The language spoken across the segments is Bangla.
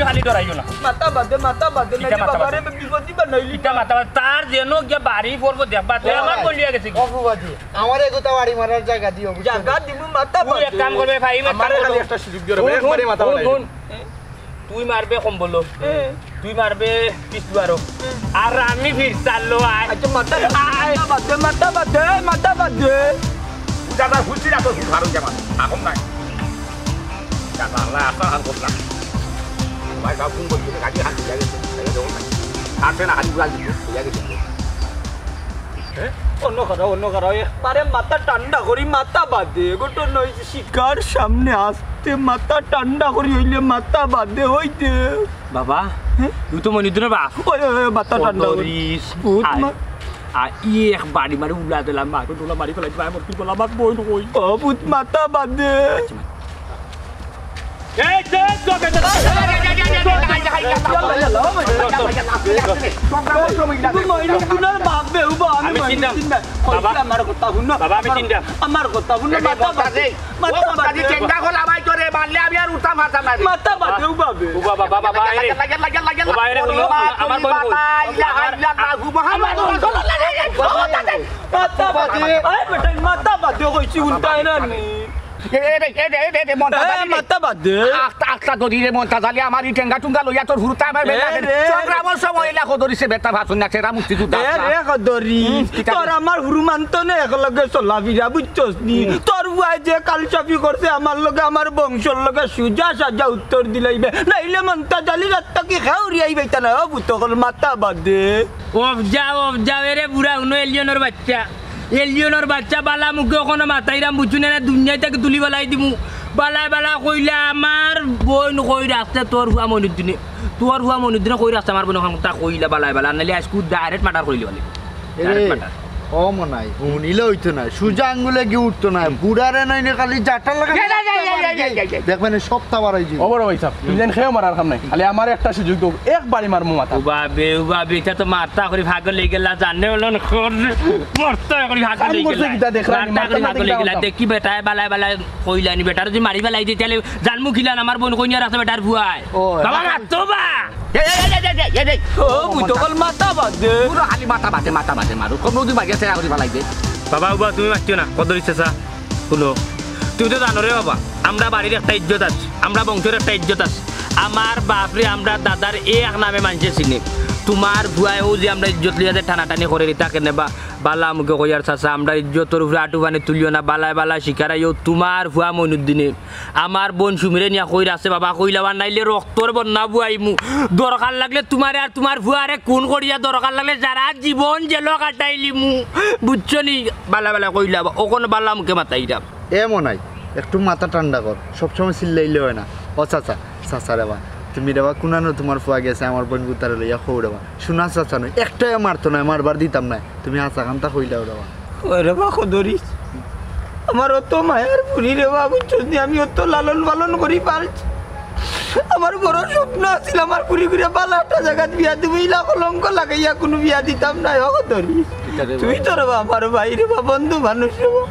খালি ডরাইও না মাথা বাদে না বাবারে বিপদি বানাইলি ইটা মাথা তার যেন গিয়া বাড়ি পড়বো দেখবা তুই আমার বলিয়া গেছে অপুবাজি আমার এগুতা বাড়ি মারার জায়গা দিও জায়গা দিব মাথা তুই এক কাম করবে ভাই আমার খালি একটা সুযোগ দিও রে একবারে মাথা বানাই তুই মারবে কম্বল তুই মারবে পিছুয়ারো আর আমি ফির চাললো আচ্ছা মাথা বাদে দাদা হুঁচি রাখো ভালো জামা এখন নাই দাদা আল্লাহ আপনার হাত করলাম ভাই বাবু ফোন করছিল গাড়ি হাত দিয়ে গেছে হাতে না হাত গুলা দিয়ে গেছে অন্য করা পারে মাথা ঠান্ডা করি মাথা বাদে গোটো নই শিকার সামনে আসতে মাথা ঠান্ডা করি হইলে মাথা বাদে হইতে বাবা তুই তো মনি দিনে বাপ মাথা ঠান্ডা করিস এক বাড়ি মারি উলা দিলাম মাকে তোলা মারি ফেলাই ভাই মত বলা বাপ বই কই ভূত মাথা বাদে এই দে তোকে আমার কথা মাথা বাদে কইছি উল্টাই না মাথা বাদে আখটা ধরিরে মনটা জালি আমার ই টেঙ্গা টুঙ্গা লইয়া তোর হুরতা আমার বেলা সংগ্রামর সময় এলা ধরিছে বেটা ভাষণ নাচে রা মুক্তি দুদা তোর আমার হুরু মানতো না একলগে চলাফিরা বুঝছস নি তোর বুয়াই যে কাল চাপি করছে আমার লগে আমার বংশর লগে সুজা সাজা উত্তর দিলাইবে নাইলে মনটা জালি রাতটা কি খাউরি আইবে তা না বুতকল মাথা বাদে অফ যাও এরে বুড়া উনো এলিয়নের বাচ্চা বালা মুখে ওখানে মাথাইরাম বুঝুন না দুনিয়ায় তাকে তুলি বেলাই দিমু বালায় বালা কইলে আমার বোন কই রাখতে তোর হুয়া মনুদ্দিনে কই রাখতে আমার বোন তা কইলা বালায় বালা নালে আজকে ডাইরেক্ট মার্ডার কইলি বলে ও মনাই হুনিলে হইতো না সুজা আঙ্গুলে গিয়ে উঠতো না বুড়ারে নাইনে খালি জাটা লাগা দেখবেন সপ্তাহ বাড়াই জি ওবড় ভাই সাহেব ইলেন খেয়ে মারার কাম নাই খালি আমার একটা সুযোগ দাও একবারই মারমু মাথা বাবে এটা তো মারতা করে ভাগ লই গেলা জানে হলো মারতা করে ভাগ লই গেলা দেখি বেটায় বালায় বালায় কইলানি বেটার যদি মারি বেলাই দি তাহলে জানমু খিলান আমার বোন কইনা রাখতে বেটার ভুয়ায় বাবা মারতো বা বুতকল মাথা বাদে পুরো খালি মাথা বাদে মারো কোনো দি বাগে চেরা করি বালাই দে বাবা তুমি মারছো না কত দিচ্ছে শুনো তুই তো জানো রে বাবা আমরা বাড়ির একটা ইজ্জত আছে আমরা বংশের একটা ইজ্জত আছে আমার বাপরে আমরা দাদার এক নামে মানুষে চিনি তোমার ভুয়ায়ও যে আমরা ইজ্জত লিয়া যে টানাটানি করে তাকে নেবা বালা মুখে কইয়ার চাচা আমরা ইজ্জতর উপরে আটু বানি তুলিও না বালায় শিকারাইও তোমার ভুয়া মইনুদ্দিনে আমার বোন সুমিরে নিয়া কইরা আছে বাবা কইলাবার নাইলে রক্তর বন্যা বুয়াইমু দরকার লাগলে তোমারে আর তোমার ভুয়ারে খুন করিয়া দরকার লাগলে যারা জীবন জেল কাটাইলিমু বুঝছো নি বালা কইলা ওখানে বালা মুখে মাতাইরাম এমন নাই একটু মাথা ঠান্ডা কর সবসময় চিল্লাইলে হয় না ও চাচা রে বা তুমি রে বা কুনানো তোমার ফুয়া গেছে আমার বোন গুতারে লইয়া খৌ রে বা শোনা চাচা নয় একটাই মারতো না মারবার দিতাম না তুমি হাসা কান্তা কইলাও রে বা ওরে বা খদরিস আমার অত মায়ের পুরি রে বা বুঝছস নি আমি অত লালন পালন করি পারছি আমার বড় স্বপ্ন আছিল আমার পুরি করে ভালো একটা জায়গা বিয়া দিব ইলা কলঙ্ক লাগাইয়া কোনো বিয়া দিতাম না খদরিস তুই তো রে বা আমার ভাই রে বা বন্ধু মানুষ রে বা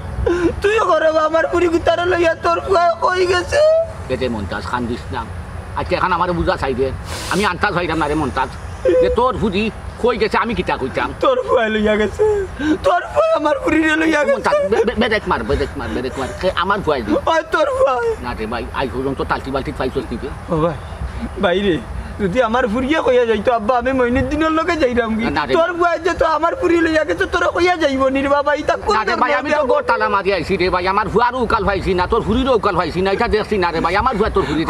তুইও করে বা আমার পুরি গুতারে লইয়া তোর ফুয়া কই গেছে এতে মন্তাজ খান দিস না আজকে এখন আমার বুঝা চাই দে আমি আন্তাজ হইতাম না রে মন্তাজ যে তোর ফুদি কই গেছে আমি কিতা কইতাম তোর ফুয়া লইয়া গেছে তোর ফুয়া আমার পুরি লইয়া গেছে বেদেক মার আমার ফুয়াই দি ওই তোর ফুয়া না রে ভাই আই হইলাম তো তালতি বালতি পাইছস দিতে ও ভাই রে যদি আমার ফুরিয়া কইয়া যাইতো আব্বা আমি মইনুদ্দিনের লগে যাইরাম কি তোর ফুয়া যে তো আমার পুরি লইয়া গেছে তোর কইয়া যাইব নি রে বাবা ইতা কোন ভাই আমি তো গোর তালা মারি আইছি রে ভাই আমার ফুয়ারও উকাল ভাইছি না তোর ফুরিরও উকাল ভাইছি না এটা দেখছি না রে ভাই আমার ফুয়া তোর ফুরি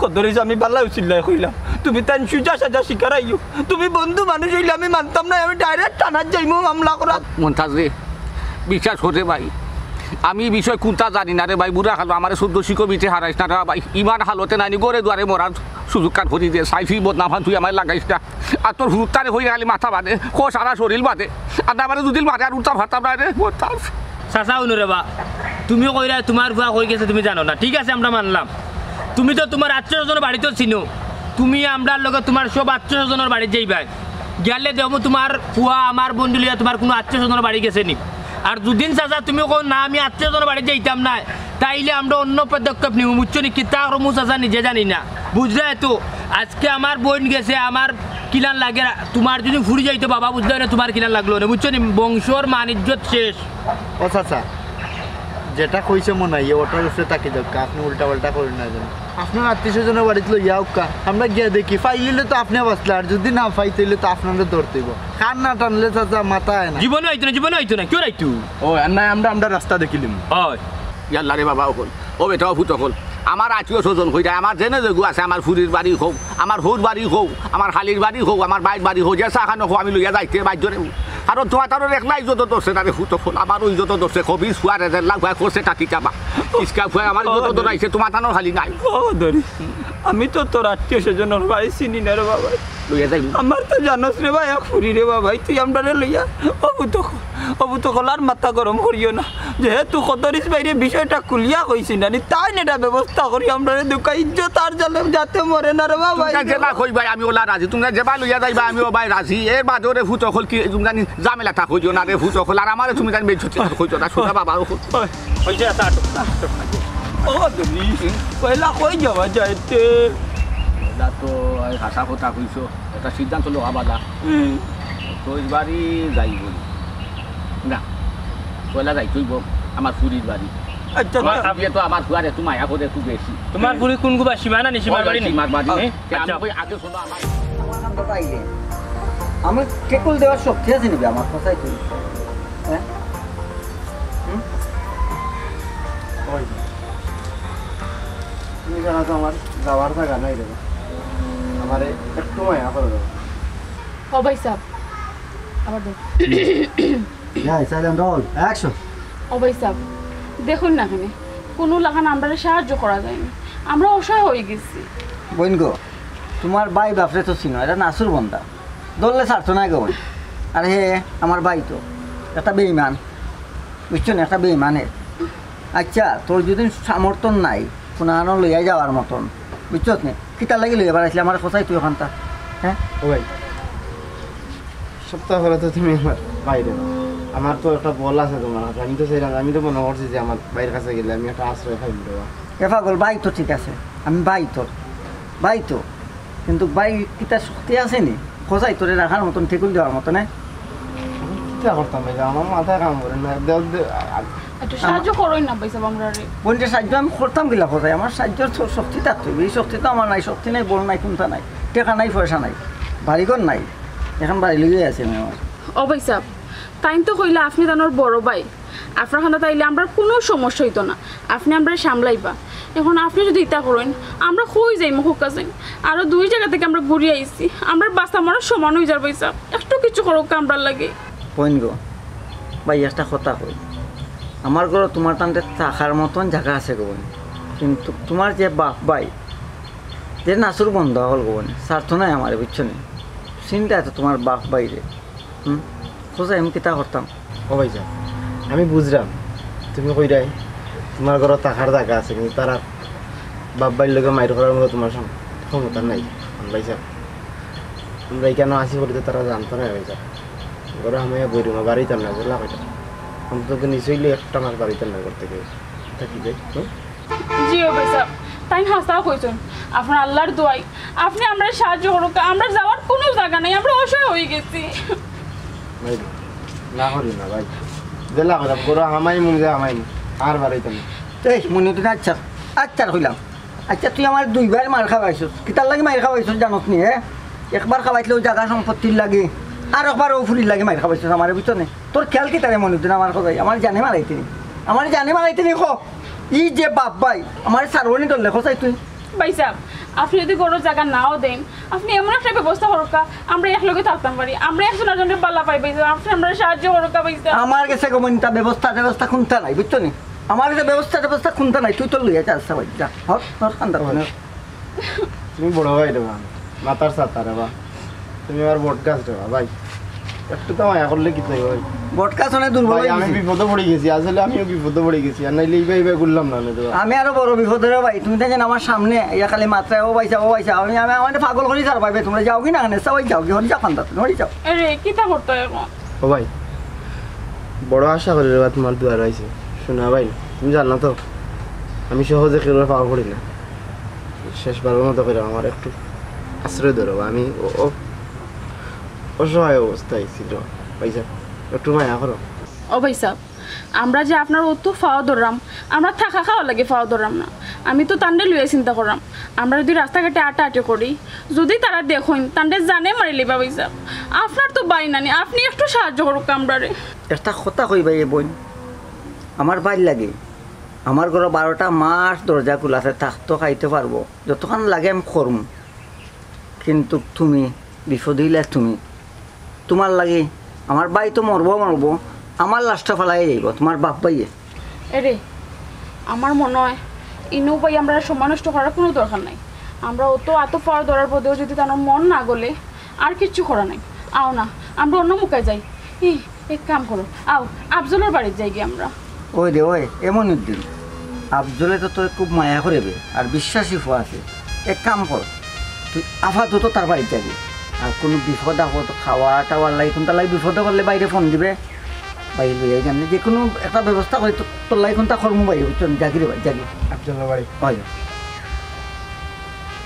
কদরিস আমি বাল্লা উচিল্লাই কইলাম তুমি তান সুজা সাজা শিকারাইও তুমি বন্ধু মানুষ হইলে আমি মানতাম না আমি ডাইরেক্ট টানার যাইমু মামলা করা মন্তাজ রে বিশ্বাস করে ভাই আমি বিষয় কোনটা জানি না রে ভাই বুড়া খালো আমার 14 শিকো বিতে হারাইছ না রে ভাই ইমান হালতে নানি গরে দুয়ারে মরার সুযোগ কাট করি দে সাইফি বদনাম তুই আমার লাগাইছ না আর তোর হুতারে হয়ে গেলি মাথা বাঁধে কো সারা শরীর বাঁধে আর আমার দুদিন বাঁধে আর উঠা ভাতাম না রে চাচা উনু রে বা তুমিও কইরা তোমার ভুয়া কই গেছে তুমি জানো না ঠিক আছে আমরা মানলাম তুমি তো তোমার 800 জনের বাড়িতে চিনো তুমি আমরার লগে তোমার সব 800 জনের বাড়ি যাইবা গেলে দেবো তোমার ফুয়া আমার বন্ধু লিয়া তোমার কোনো 800 জনের বাড়ি গেছে নি আর দুদিন চাচা তুমি কো না আমি 800 জনের বাড়ি যাইতাম না তাইলে আমরা অন্য পদক্ষেপ নিব বুঝছো নি কিতা করমু চাচা নিজে জানি না বুঝলে তো আজকে আমার বোন গেছে আমার কিলান লাগে তোমার যদি ফুরি যাইতো বাবা বুঝলে না তোমার কিলান লাগলো না বুঝছো নি বংশর মান ইজ্জত শেষ ও চাচা যেটা কইছে মনে হয় ওটার উপরে তাকে যাক আপনি উল্টা পাল্টা করেন না যেন আপনার আত্মীয় স্বজনের বাড়িতে লইয়া কা আমরা গিয়ে দেখি ফাইলে তো আপনি বাঁচলে আর যদি না ফাইতেইলে তো আপনাদের ধরতে হইব কান না টানলে চাচা মাথা হয় না জীবনে হইতো না কেউ রাইতো ও না আমরা রাস্তা দেখিলিম হয় ইয়াল্লা রে বাবা হল ও বেটা ভূত হল আমার আত্মীয় স্বজন হয়ে যায় আমার জেনে যেগু আছে আমার ফুরির বাড়ি হোক আমার হোর বাড়ি হোক আমার হালির বাড়ি হোক আমার বাইর বাড়ি হোক যে চাখানো হোক আমি লইয়া যাইতে বাধ্যরে কারণ তোমার তার একলা ইজ্জত ধরছে না রে ভূত হল আমারও ইজ্জত ধরছে কবি ফুয়া রেজাল্লা ফুয়া করছে টাকি চাবা ইস্কা ফুয়া আমার ইজ্জত ধরাইছে তোমার তানোর হালি নাই ধরি আমি তো তোর আত্মীয় স্বজনের ভাই চিনি না রে বাবা লইয়া যাই আমার তো জানোস রে ভাই ফুরি রে বাবা তুই আমরা লইয়া অবুত কলার মাথা গরম করিও না যেহেতু কতরিস বাইরে বিষয়টা খুলিয়া কইছি না তাই এটা ব্যবস্থা করি আমরা দুকা ইজ্জত আর জালে যাতে মরে না রে বাবা যেবা কই ভাই আমি ওলা রাজি তোমরা যেবা লইয়া যাইবা আমি ও ভাই রাজি এর বাদরে ভূত হল কি তুমি জানি জামেলা তা কইও না রে ভূত হল আর আমারে তুমি জানি বেচতে কইছো না সোজা বাবা ওই যে ও ধরি পয়লা কই যাওয়া যাইতে এটা তো হাসা কথা কইছো এটা সিদ্ধান্ত লো আবাদা তো বাড়ি যাইব না পয়লা যাইতইব আমার ফুরির বাড়ি আচ্ছা আপনি তো আমার ফুয়ারে তো মায়া করে একটু বেশি তোমার পুরি কোন গুবা সীমানা নি সীমার বাড়ি নি সীমার বাড়ি আচ্ছা আমি আগে শোনো আমার নামটা পাইলে আমি কেকুল দেওয়ার শক্তি আছে নিবি আমার কথাই তুই হ্যাঁ তুমি জানা তো আমার যাওয়ার জায়গা নাই রে আমার একটু মায়া করে দাও ও ভাই সাহেব আবার দেখ সাইলেন্ট রোল অ্যাকশন ও ভাই সাহেব দেখুন না এখানে কোনো লাগান আমরা সাহায্য করা যায়নি আমরা অসহায় হয়ে গেছি বোন গো তোমার ভাই বাপরে তো চিনো এটা নাসুর বন্ধা ধরলে ছাড়তো না গো আর হে আমার ভাই তো একটা বেইমান বুঝছো না একটা বেইমানের আচ্ছা তোর যদি সামর্থ্য নাই কোনো আনো লইয়া যাওয়ার মতন বুঝছো নে কিতার লাগি লইয়া বেড়াইছিলে আমার কোথায় তুই ওখানটা হ্যাঁ ও ভাই সপ্তাহ করে তো তুমি আমার বাইরে আমার তো একটা বল আছে তোমার হাতে আমি তো চাইলাম আমি তো মনে করছি যে আমার বাইরের কাছে গেলে আমি একটা আশ্রয় পাইব দেওয়া এ পাগল ভাই তো ঠিক আছে আমি ভাই তোর ভাই তো কিন্তু ভাই কিতার শক্তি আছে নি খোঁজাই তোরে রাখার মতন ঠেকুল দেওয়ার মতন চিন্তা করতাম ভাই আমার মাথায় কাম করে না একটু সাহায্য করোই না ভাই সাহেব আমরা বলছে সাহায্য আমি করতাম গিলা খোঁজাই আমার সাহায্যের শক্তি থাকতো এই শক্তি তো আমার নাই শক্তি নাই বল নাই কোনটা নাই টেকা নাই পয়সা নাই বাড়িঘর নাই এখন বাড়ি লেগে আছে আমি আমার ও ভাই সাহেব তাই তো কইলে আপনি তানোর বড় ভাই আপনার খান্দা তাইলে আমরা কোনো সমস্যা হইতো না আপনি আমরা সামলাইবা এখন আপনি যদি ইতা করেন আমরা কই যাই মুখ কাছে আরো 2 জায়গা থেকে আমরা ঘুরে আইছি আমরা বাসা মারা সমান হয়ে যাবে ভাই সাহেব একটু কিছু করো কামড়ার লাগে পয়েন্ট গো ভাই একটা কথা কই আমার ঘরে তোমার টানতে থাকার মতন জায়গা আছে গো কিন্তু তোমার যে বাপ ভাই যে নাচুর বন্ধ হল গো স্বার্থ নাই আমার বুঝছো না চিন্তা আছে তোমার বাপ ভাইরে খোঁজা আমি কিতা করতাম ও ভাই যা আমি বুঝলাম তুমি কইরাই তোমার ঘরে থাকার জায়গা আছে কিন্তু তারা বাপ ভাইয়ের লোকে মাইর করার মতো তোমার ক্ষমতা নাই ভাই যা আমরা এখানে আসি বলে তারা জানতো না ভাই যা ঘরে আমি বইরুমা বাড়িতাম না বললাম এটা আমি তোকে নিশ্চয়ই একটা মাস বাড়িতাম না করতে গিয়ে থাকি যাই জি ও ভাই সাহেব তাই হাসা কইছেন আপনার আল্লাহর দোয়াই আপনি আমরা সাহায্য করুক আমরা যাওয়ার কোনো জায়গা নাই আমরা অসহায় হয়ে গেছি ভাই না করি না ভাই দিলা কথা গরু হামাই মুন যে হামাই আর বাড়িতাম না এই মনে তো আচ্ছা আচ্ছা কইলাম আচ্ছা তুই আমার 2 বার মার খাওয়াইছিস কিতার লাগি মার খাওয়াইছিস জানোস নি হ্যাঁ একবার খাওয়াইলেও জায়গা সম্পত্তির লাগে আর একবার ও ফুলির লাগে মার খাওয়াইছিস আমার ভিতরে তোর খেয়াল কি তারে মনে দিন আমার কথাই আমার জানে মারাইতে নি খো ই যে বাপ ভাই আমার সারবনি তোর লেখো চাই তুই ভাই সাহেব আপনি যদি কোনো জায়গা নাও দেন আপনি এমন একটা ব্যবস্থা করুক আমরা একলগে থাকতাম পারি আমরা একজন একজনের পাল্লা পাই ভাই সাহেব আপনি আমরা সাহায্য করুক ভাই সাহেব আমার কাছে গমনটা ব্যবস্থা খুনতা নাই বুঝছো নি আমার কাছে ব্যবস্থা খুনতা নাই তুই তোর লইয়া যাস ভাই যা হর তোর কান্দার তুমি বড় ভাই রে বা মাতার সাথে রে বা তুমি আর বট গাছ রে ভাই একটু তো মায়া করলে কি তাই ভাই বটকা শোনে দুর্বল ভাই আমি বিপদে পড়ে গেছি আসলে আমিও বিপদে পড়ে গেছি আর নাইলে এইভাবে করলাম না তো আমি আরো বড় বিপদের ভাই তুমি দেখেন আমার সামনে ইয়া খালি মাত্রায় ও পাইছা আমি আমাদের পাগল করি স্যার ভাই তোমরা যাও কি না সবাই যাও কি হরি যাও কান্দাতে হরি যাও আরে কিতা করতে এখন ও ভাই বড় আশা করি রে তোমার দুয়ার আইছে শোনা ভাই তুমি জানো তো আমি সহজে কেউ পাওয়া করি না, শেষবারের মতো করে আমার একটু আশ্রয় ধরো। আমি অসহায় অবস্থায় ছিল, পয়সা একটু মায়া করো। ও ভাই সাহেব, আমরা যে আপনার অত ফাওয়া ধরলাম, আমরা থাকা খাওয়া লাগে ফাওয়া ধরলাম না। আমি তো তান্ডে লুয়ে চিন্তা করলাম, আমরা যদি রাস্তাঘাটে আটে করি, যদি তারা দেখুন তান্ডে জানে মারিলে বা ভাই সাহেব, আপনার তো বাই নানি, আপনি একটু সাহায্য করুক আমরারে। একটা কথা কইবা এ বোন, আমার বাইর লাগে, আমার ঘরে 12টা মাস দরজা খোলা আছে, থাকতো খাইতে পারবো, যতক্ষণ লাগে আমি করম। কিন্তু তুমি বিপদ হইলে তোমার লাগে আমার বাই তো মরবো, আমার লাশটা ফেলাই যাইব তোমার বাপ ভাইয়ে। এরে আমার মনে হয় ইনু ভাই আমরা সময় নষ্ট করার কোনো দরকার নাই। আমরা অত এত ফাওয়া ধরার পরেও যদি তার মন না গলে আর কিচ্ছু করা নাই। আও না, আমরা অন্য মুখায় যাই। এক কাম করো, আও আফজলের বাড়ির যাই গিয়ে আমরা। ওই রে ওই এমন উদ্দিন, আফজলে তো তোর খুব মায়া করবে আর বিশ্বাসী ফোয়া আছে। এক কাম কর, তুই আপাতত তার বাড়িতে যাবি, আর কোনো বিপদ আপদ খাওয়া টাওয়ার লাই কোনটা লাই বিপদে করলে বাইরে ফোন দিবে, বাইরে লইয়াই জানি যে কোনো একটা ব্যবস্থা করে তোর লাই কোনটা কর্ম বাইরে বুঝছো, জাগি রে ভাই জাগি আপনার বাড়ি হয়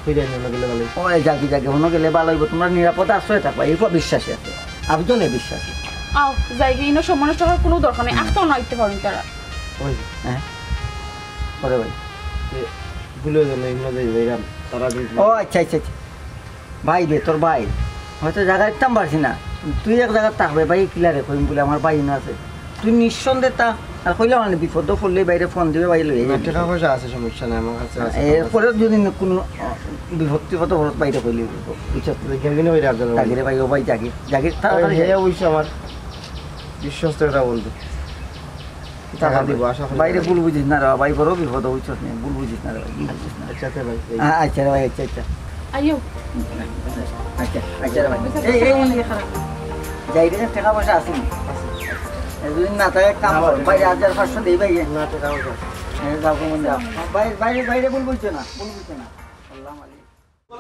ওই জাগি মনে গেলে ভালো হইব, তোমরা নিরাপদে আশ্রয় থাকবা, এই বিশ্বাসী আছে, আফজলে বিশ্বাসী। আও যাই গিয়ে ইনো সময় নষ্ট করার কোনো দরকার নেই, আসতেও নাইতে পারেন তারা। হ্যাঁ করে ভাই ভুলে গেল তারা। ও আচ্ছা, ভাই বে তোর ভাই হয়তো জায়গা দিতাম পারছি না, তুই এক জায়গায় থাকবে ভাই কিলারে কইম বলে আমার ভাই না আছে, তুই নিঃসন্দেহে তা আর কইলে মানে বিপদ পড়লে বাইরে ফোন দিবে, বাইরে লই টাকা পয়সা আছে, সমস্যা নেই আমার কাছে। এরপরে যদি কোনো বিভক্তি কত খরচ বাইরে কইলে ভাই ও ভাই জাগির আমার বিশ্বস্ত একটা বন্ধু, টাকা দিব আশা করি। বাইরে ভুল বুঝিস না রে ভাই, বড় বিপদ হইছ না, ভুল বুঝিস না রে ভাই। আচ্ছা ভাই, আচ্ছা রে ভাই, আচ্ছা আইও আচ্ছা রে ভাই, যাই রে টাকা পয়সা আছে দুদিন না থাকে কাম কর, বাইরে 1500 দেই ভাই না টাকা পয়সা যাও কোন যাও, বাইরে বাইরে ভুল বুঝছো না, আল্লাহ মালিক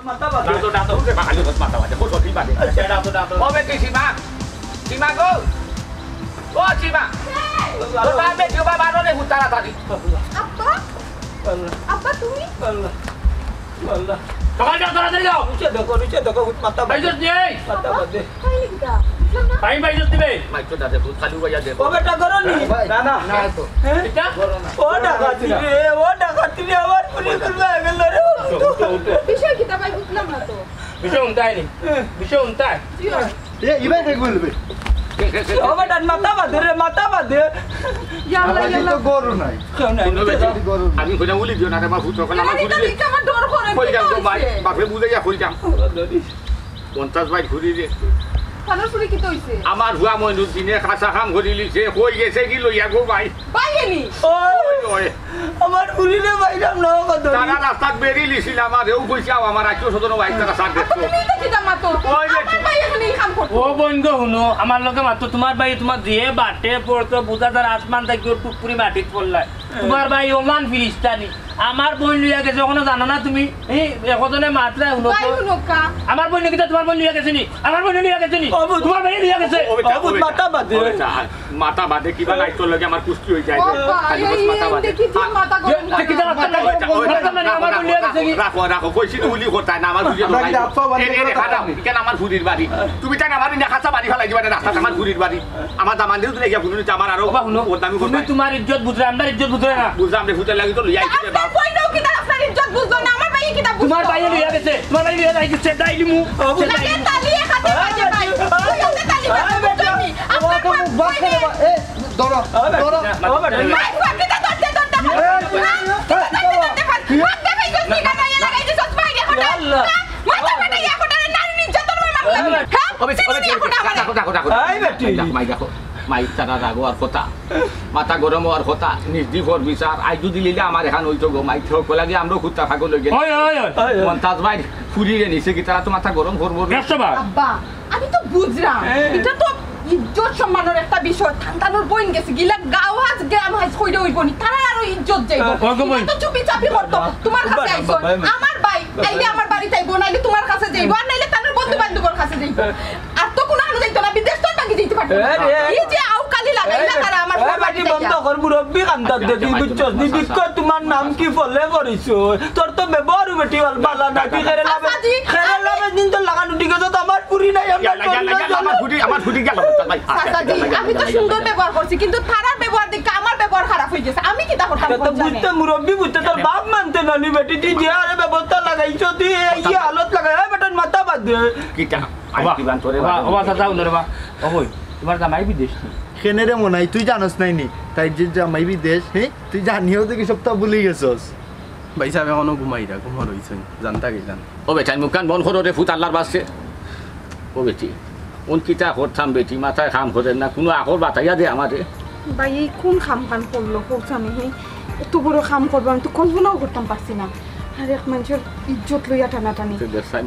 মাথা বাদে দাঁতো খালি বস মাথা বাদে কোন সত্যি বাদে আচ্ছা দাঁতো ওবে কি সীমা গো ও সীমা তো বাবা কেউ বাবা রে হুতারা তারি আব্বা তুমি আল্লাহ সকাল যাও তাড়াতাড়ি যাও নিচে দেখো মাথা বাইজত নেই মাথা বাদে তাই লিখা ভাই বাইজত দিবে মাইতো দাদা খালি হইয়া দে ও বেটা করো নি না তো এটা ও ডাকাতি রে আমার পুরি করবে গেল রে বিষয় কি তা ভাই বুঝলাম না তো বিষয় উনতাই নি বিষয় উনতাই ইবাই দেখ বলবে ও বেটা মাথা বাদে ইয়াল্লা ইয়াল্লা গরু নাই আমি কইনা উলি দিও না রে মা ফুটো কলা আমার ঘুরি দে আমার ডর করে কই যাও তো ভাই বাপরে বুঝাইয়া কই যাও 50 বাইক ঘুরি দে খানার পুরি কি তো হইছে আমার হুয়া মইনু দিনে কাঁচা কাম করি লিছে কই গেছে কি লইয়া গো ভাই বাইনি ওই আমার পুরি রে বাইরাম না কত তারা রাস্তা বেরি লিছিল আমার এও কইছাও আমার আইছো সদন ভাই তারা সাথ দেখো তুমি তো কি দাম তো ওই যে আমার ভাই এখানে কাম করতে ও বন্ধ শুনো আমার লগে মাত্র তোমার ভাই তোমার দিয়ে বাটে পড়তো বুঝাদার আসমান থেকে টুকপুরি মাটিত পড়লাই তোমার ভাই ওমান ফিরিস্তানি আমার বোন লিয়া গেছে ওখানে জানো না তুমি এই একজনে মাত্রা শুনো ভাই শুনো কা আমার বোন কিটা তোমার বোন লিয়া গেছে নি আমার বোন লিয়া গেছে নি তোমার ভাই লিয়া গেছে মাথা বাদে কিবা লাইতো লাগে আমার কুস্তি হই যায় খালি বস মাথা বাদে দেখি যে মাথা গরম আমার বোন লিয়া গেছে কি রাখো কইছি উলি কথা না আমার বুঝে এই খাতা কেন আমার ফুরির বাড়ি তুমি জান আমার না খাতা বাড়ি ফেলাই দিবা রাস্তা আমার ফুরির বাড়ি আমার দামান দিও তুমি গিয়া ফুনুনি আমার আরো ওর দামি করবে তোমার ইজ্জত বুঝরে আমরা ইজ্জত বুঝরে না বুঝলাম রে ফুটে লাগি তো লইয়া আইছে বাপ কই দাও কি আপনার ইজ্জত বুঝলো না আমার ভাই কি তা তোমার ভাই লিয়া গেছে তোমার ভাই লিয়া গেছে দাইলি মু লাগে তালিয়ে খাতে বাজে ভাই তুই ওকে তালি বাজে আমার তো বাস করে এ ধরো ভাই ফাকিটা ধরতে আল্লাহ মাথা ফাটা ইয়া কোটা নারী নির্যাতন মামলা মাই দেখো মাই তারা রাগো আর কথা মাথা গরম আর কথা নির্দিফর বিচার আই যদি লিলে আমার এখান হইতো গো মাই থাকো লাগে আমরা কুত্তা থাকো লগে মন্তাজ ভাই ফুরিয়ে নিছে কি তারা তো মাথা গরম করবো আব্বা আমি তো বুঝলাম এটা তো ইজ্জত সম্মানের একটা বিষয় থানতানোর বইন গেছে গিলা গাও হাজ গ্রাম হাজ কইরা হইব নি তারা আরো ইজ্জত যাইবো তো চুপি চাপি করতো তোমার কাছে আইছো আমার ভাই আইলে আমার বাড়িতে আইবো নাইলে তোমার কাছে যাইবো আর নাইলে তার বন্ধু বান্ধবের কাছে যাইবো আর তো কোনো আলো যাইতো না বিদেশ তো বাকি যাইতে পারতো এই যে আউ কালি লাগাইলা তারা আমার বাড়ি বন্ধ তখন মুরব্বী কান্দার দেখি বুঝছস নি বিক্ষ তোমার নাম কি ফলে করিস তোর তো ব্যবহার বেটি বালা না তুই খেরে লাভে দিন তো লাগানো ঠিক আছে তো আমার পুরি নাই আমার ফুটি গেল চাচাজি আমি তো সুন্দর ব্যবহার করছি কিন্তু তারার ব্যবহার দেখে আমার ব্যবহার খারাপ হয়ে গেছে আমি কি তা করতাম তো বুঝতে মুরব্বী বুঝতে তোর বাপ মানতে না নি বেটি তুই যে আরে ব্যবস্থা লাগাইছ তুই এই হালত লাগাই বেটার মাথা বাদ দে কিটা ওবা চাচা উনরে বা ওই তোমার জামাই বিদেশ কেনে রে মনে হয় তুই জানোস নাই নি তাই যে জামাই বিদেশ হ্যাঁ তুই জানিও দেখি সপ্তাহ ভুলে গেছস ভাই সাহেব এখনো ঘুমাইরা ঘুমা রইছেন জানতা গেলাম ও বেটা মুখান বন করো রে ফুট আল্লাহর বাসছে ও বেটি কোন কিটা করতাম বেটি মাথায় কাম করেন না কোনো আকর বাতাইয়া দে আমাদের ভাই এই কোন খাম খান করলো হোক আমি হে এত বড় খাম করবো আমি তো কল্পনাও করতাম পারছি না আর এক মানুষের ইজ্জত লইয়া টানাটানি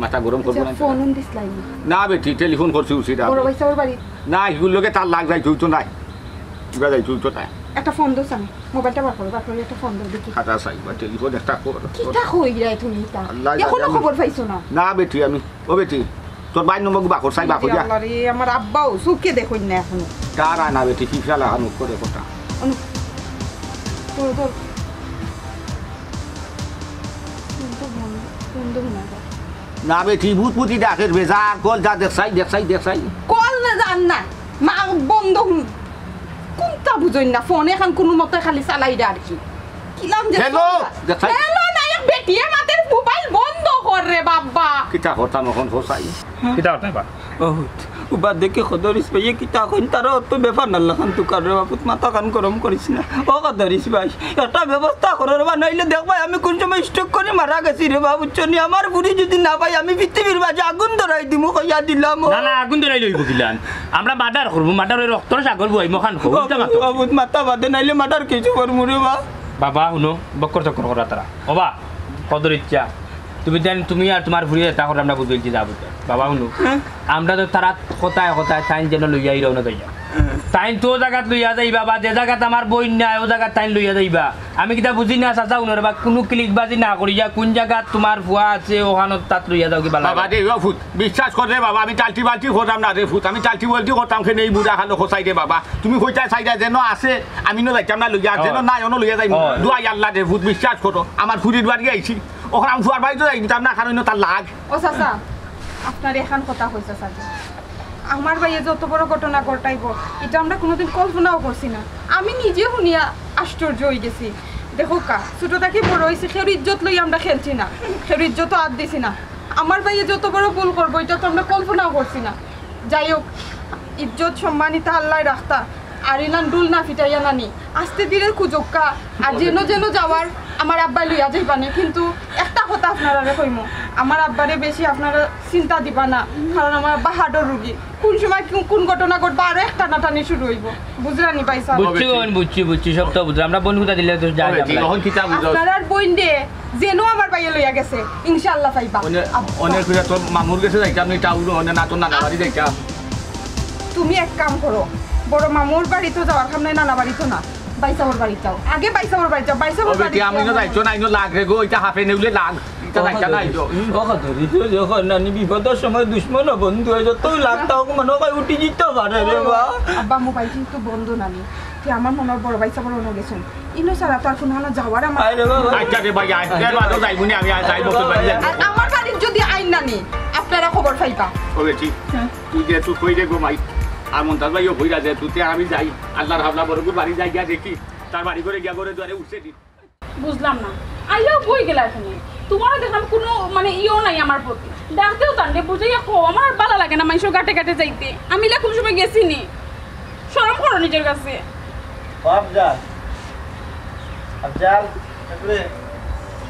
মাথা গরম করবো না ফোন দিস লাইনি না বেটি টেলিফোন করছি উচিত বড় ভাই সাহেবের বাড়ি না এগুলোকে তার লাগ যায় তুই তো নাই এবার যাই তুই তো নাই একটা ফোন দোস আমি মোবাইলটা বার করে একটা ফোন দো দেখি খাতা চাই বা টেলিফোন একটা কর কিটা কই রে তুমি তা আল্লাহ জানে এখনো খবর পাইছো না না বেটি আমি ও বেটি তোর বাইর নম্বর বাকর চাই বাকর যা আল্লাহ রে আমার আব্বাও সুখে দেখুন না এখনো কার আয় না বেটি ফিফা লাগানো করে কথা তোর না বেটি ভূত পুতি ডাকের বেজা কল যা দেখছাই কল না জান না মা বন্ধ কোনটা বুঝইন না ফোন এখন কোনো মতে খালি চালাই দে আর কি কিলাম যে হ্যালো দেখাই হ্যালো নায়ক বেটিয়ে মাতের মোবাইল বন্ধ কর রে বাবা কিটা হতাম এখন হোসাই কিতা হতা বা উবা দেখে খদরিস ভাই কিতা কইন তার তো ব্যাপার না লাখান তু কার রে বাপুত মাথা কান গরম করিস না ও খদরিস ভাই একটা ব্যবস্থা করো রে বা নাইলে দেখ ভাই আমি কোন সময় স্ট্রোক করে মারা গেছি রে বাবু চনি আমার বুড়ি যদি না ভাই আমি পৃথিবীর মাঝে আগুন ধরাই দিমু কইয়া দিলাম না না আগুন ধরাই লইব কিলান আমরা মার্ডার করব মার্ডারের রক্তর সাগর বই মখান খাবো বাবুত মাথা বাদে নাইলে মার্ডার কিছু করমু রে বা বাবা শুনো বক্কর চক্কর করা তারা ওবা কদর ইচ্ছা তুমি আর তোমার ঘুরিয়ে তা করে আমরা বুঝেছি যাবো বাবা শুনো আমরা তো তারা কথায় টাইম যেন লইয়াই রওনা যাইয়া টাইম তো জায়গাত লইয়া যাইবা বা যে জায়গাত আমার বই নাই ও জায়গাত টাইম লইয়া যাইবা আমি কিতা বুঝি না চাচা উনার বা কোনো ক্লিকবাজি না করিয়া কোন জায়গাত তোমার ফুয়া আছে ওখানত তাত লইয়া যাও কিবা বাবা দে ও ফুট বিশ্বাস করে বাবা আমি টালটি বালটি করতাম না রে ফুট আমি টালটি বালটি করতাম খেনে এই বুড়া খালো খোসাই দে বাবা তুমি কইতা চাইদা যেন আছে আমি নো যাইতাম না লইয়া যেন নাই অন লইয়া যাইব দুয়াই আল্লাহ দে ফুট বিশ্বাস করো আমার ফুরির বাড়ি আইছি ওখানে আমি ফুয়ার বাড়ি তো যাইতাম না কারণ তার লাগ ও চাচা আপনার এখন কথা কইছে চাচা আমার ভাইয়ে যত বড় ঘটনা ঘটাইব এটা আমরা কোনোদিন কল্পনাও করছি না আমি নিজে শুনিয়া আশ্চর্য হয়ে গেছি দেখো কা ছোট থাকি বড় হয়েছে সের ইজ্জত লই আমরা খেলছি না সের ইজ্জতও আর দিছি না আমার ভাইয়ে যত বড় ভুল করবো এটা তো আমরা কল্পনাও করছি না যাই হোক ইজ্জত সম্মানিত আল্লাহ রাখতা আর ইলান ডুল না ফিটাইয়া নানি আস্তে ধীরে খুঁজক্কা আর যেন যাওয়ার আমার আব্বা লইয়া যাইবা না কিন্তু একটা কথা আপনারা কইম আমার আব্বারে বেশি আপনারা চিন্তা দিবা না কারণ আমার আব্বা হার্টের রুগী কোন সময় কোন ঘটনা ঘটবা আরো একটা টানাটানি শুরু হইব বুঝলানি পাইছা বুঝছি সব তো বুঝলাম আমরা বন্ধুতা দিলে তো যাই আপনারা বইন দে যেন আমার বাইয়ে লইয়া গেছে ইনশাআল্লাহ পাইবা অনেক করে তোর মামুর কাছে যাইতাম নি টাউন অনেক না তোর নানা বাড়ি যাইতাম তুমি এক কাম করো বড় মামুর বাড়ি তো যাওয়ার খাম নাই নানা বাড়ি তো না বাইসাবর বাড়ি যাও আগে বাইসাবর বাড়ি যাও বাইসাবর বাড়ি আমি তো যাইছো না ইনো লাগ রে গো এটা হাফে নেউলে লাগ এটা যাইতা নাই তো ও খদরিস যখন নানি বিপদের সময় দুশ্মন বন্ধু হয়ে যত লাগতা হোক মনে হয় উঠি যেতে পারে রে বা আব্বা মোবাইল কিন্তু বন্ধ নানি কি আমার মনে বড় বাইসাবর হয়ে গেছেন ইনো সারা তো আর কোনো যাওয়ার আমার আরে বাবা আচ্ছা রে ভাই আই এর বাদও যাইবনি আমি যাইব তোর বাড়ি যাই আর আমার বাড়ির যদি আইন নানি আপনারা খবর পাইবা ওকে ঠিক তুই যে তুই কই রে গো মাই আর মন্তাজ ভাইও কইরা যে তুই আমি যাই আল্লাহর হাবলা বড়গুর বাড়ি যাই গিয়া দেখি তার বাড়ি করে গিয়া করে দুয়ারে উঠছে দি বুঝলাম না আইয়াও বই গেলা এখানে তোমারও দেখলাম কোনো মানে ইও নাই আমার প্রতি ডাকতেও তান্ডে বুঝাইয়া খো আমার ভালো লাগে না মানুষের গাটে গাটে যাইতে আমি লা কোন সময় গেছি নি শরম করো নিজের কাছে আফজাল তারপরে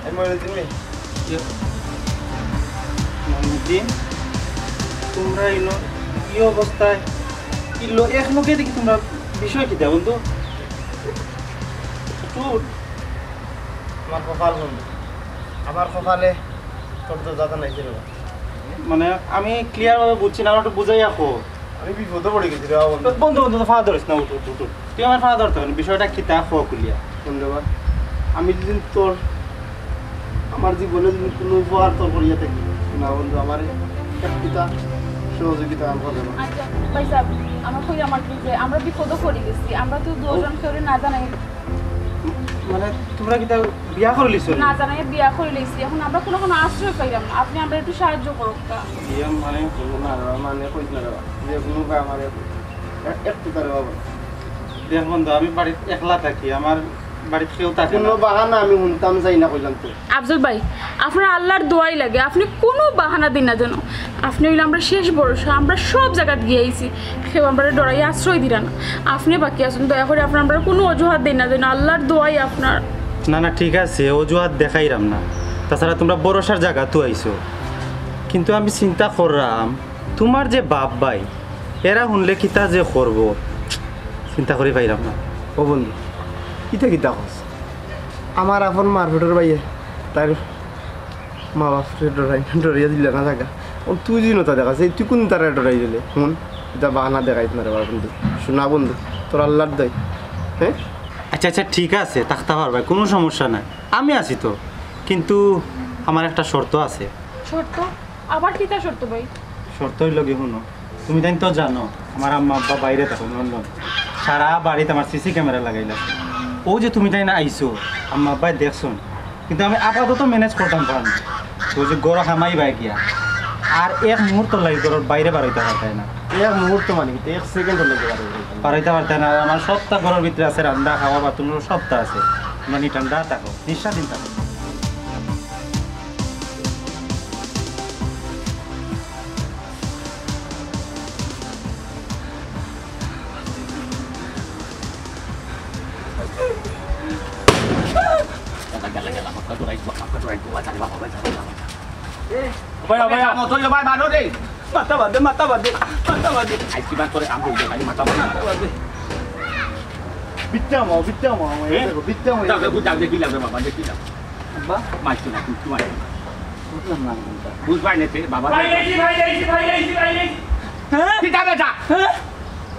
এই মইনুদ্দিন তোমরা ইনো কি অবস্থায় কিলো এক লোকে দেখি তোমরা বিষয় কি দেব বন্ধু আমার কপাল বন্ধু আমার কপালে তোর তো দাদা নাই ছিল মানে আমি ক্লিয়ার ভাবে বুঝছি না একটু বুঝাই রাখো আমি বিপদে পড়ে গেছি রে বন্ধু বন্ধু তো ফাঁদা ধরিস না উঠো উঠো তুই আমার ফাঁদা ধরতে পারি বিষয়টা কি তা ফো ক্লিয়ার ধন্যবাদ আমি যদি তোর আমার জীবনে যদি কোনো উপহার তোর করিয়া থাকি না বন্ধু আমার এক পিতা সহযোগিতা আমরা করবো। আচ্ছা ভাই সাহেব আমার কই আমার কি যে আমরা বিপদও পড়ে গেছি আমরা তো দুজন কেউ না জানাই মানে তোমরা কি তাও বিয়া করে লিছো না জানাই বিয়া করে লইছি এখন আমরা কোনো আশ্রয় পাইলাম না আপনি আমরা একটু সাহায্য করুন তা বিয়া মানে কোনো না মানে কইছ না যে কোনো বা আমারে একটু করে বাবা দেখ বন্ধু আমি বাড়ি একলা থাকি আমার বাড়িতে কেউ থাকে কোনো বাহানা আমি শুনতাম যাই না কইলাম তো। আফজল ভাই আপনার আল্লাহর দোয়াই লাগে আপনি কোনো বাহানা দিন না যেন আপনি হইলে আমরা শেষ ভরসা আমরা সব জায়গায় গিয়ে আইছি কেউ আমরা ডরাই আশ্রয় দিলা না আপনি বাকি আছেন দয়া করে আপনার আমরা কোনো অজুহাত দিন না যেন আল্লাহর দোয়াই আপনার না না ঠিক আছে অজুহাত দেখাইরাম না তাছাড়া তোমরা ভরসার জায়গা তো আইছো কিন্তু আমি চিন্তা করলাম তোমার যে বাপ ভাই এরা শুনলে কিতা যে করব চিন্তা করে পাইলাম না ও বন্ধু কিতা কিতা কস আমার আপন মারফেটের বাইয়ে তার মা বাপরে ডরাইয়া দিলে না থাকা তুই জিনতা দেখাস এই তুই কোন তারা ডরাই দিলে শুন এটা বাহানা দেখাইত না রে বাবা বন্ধু শোনা বন্ধু তোর আল্লাহর দই হ্যাঁ আচ্ছা আচ্ছা ঠিক আছে থাকতে পারবে কোনো সমস্যা নাই আমি আছি তো কিন্তু আমার একটা শর্ত আছে শর্ত আবার কিতা শর্ত ভাই শর্ত হইল কি শুনো তুমি তাই তো জানো আমার আম্মা আব্বা বাইরে থাকো লন্ডন সারা বাড়িতে আমার সিসি ক্যামেরা লাগাইলা ও যে তুমি তাই না আইসো আম্মা আব্বাই দেখছো কিন্তু আমি আপাতত ম্যানেজ করতাম পারি তো যে গড় হামাই বাই গিয়া আর এক মুহূর্ত লাগে গড়ের বাইরে বাড়াইতে পারতাই না এক মুহূর্ত মানে কি এক সেকেন্ড লেগে বাড়াইতে পারতাই না আমার সপ্তাহ ঘরের ভিতরে আছে রান্না খাওয়া বা তুমি সপ্তাহ আছে মানে ঠান্ডা থাকো নিঃস্বাধীন থাকো ভাইয়া ভাইয়া মতো ভাই বানো রে মাথা বাদে আই কিবা করে কাম করি খালি মাথা বাদে বিত্তামো এই দেখো বিত্তামো তাকে বুঝা দেখি লাগবে বাবা দেখি লাগ আব্বা মাইছি না তুই মাই বুঝলাম না কোনটা বুঝবাই নেতে বাবা ভাই আইছি হ্যাঁ ঠিক আছে যা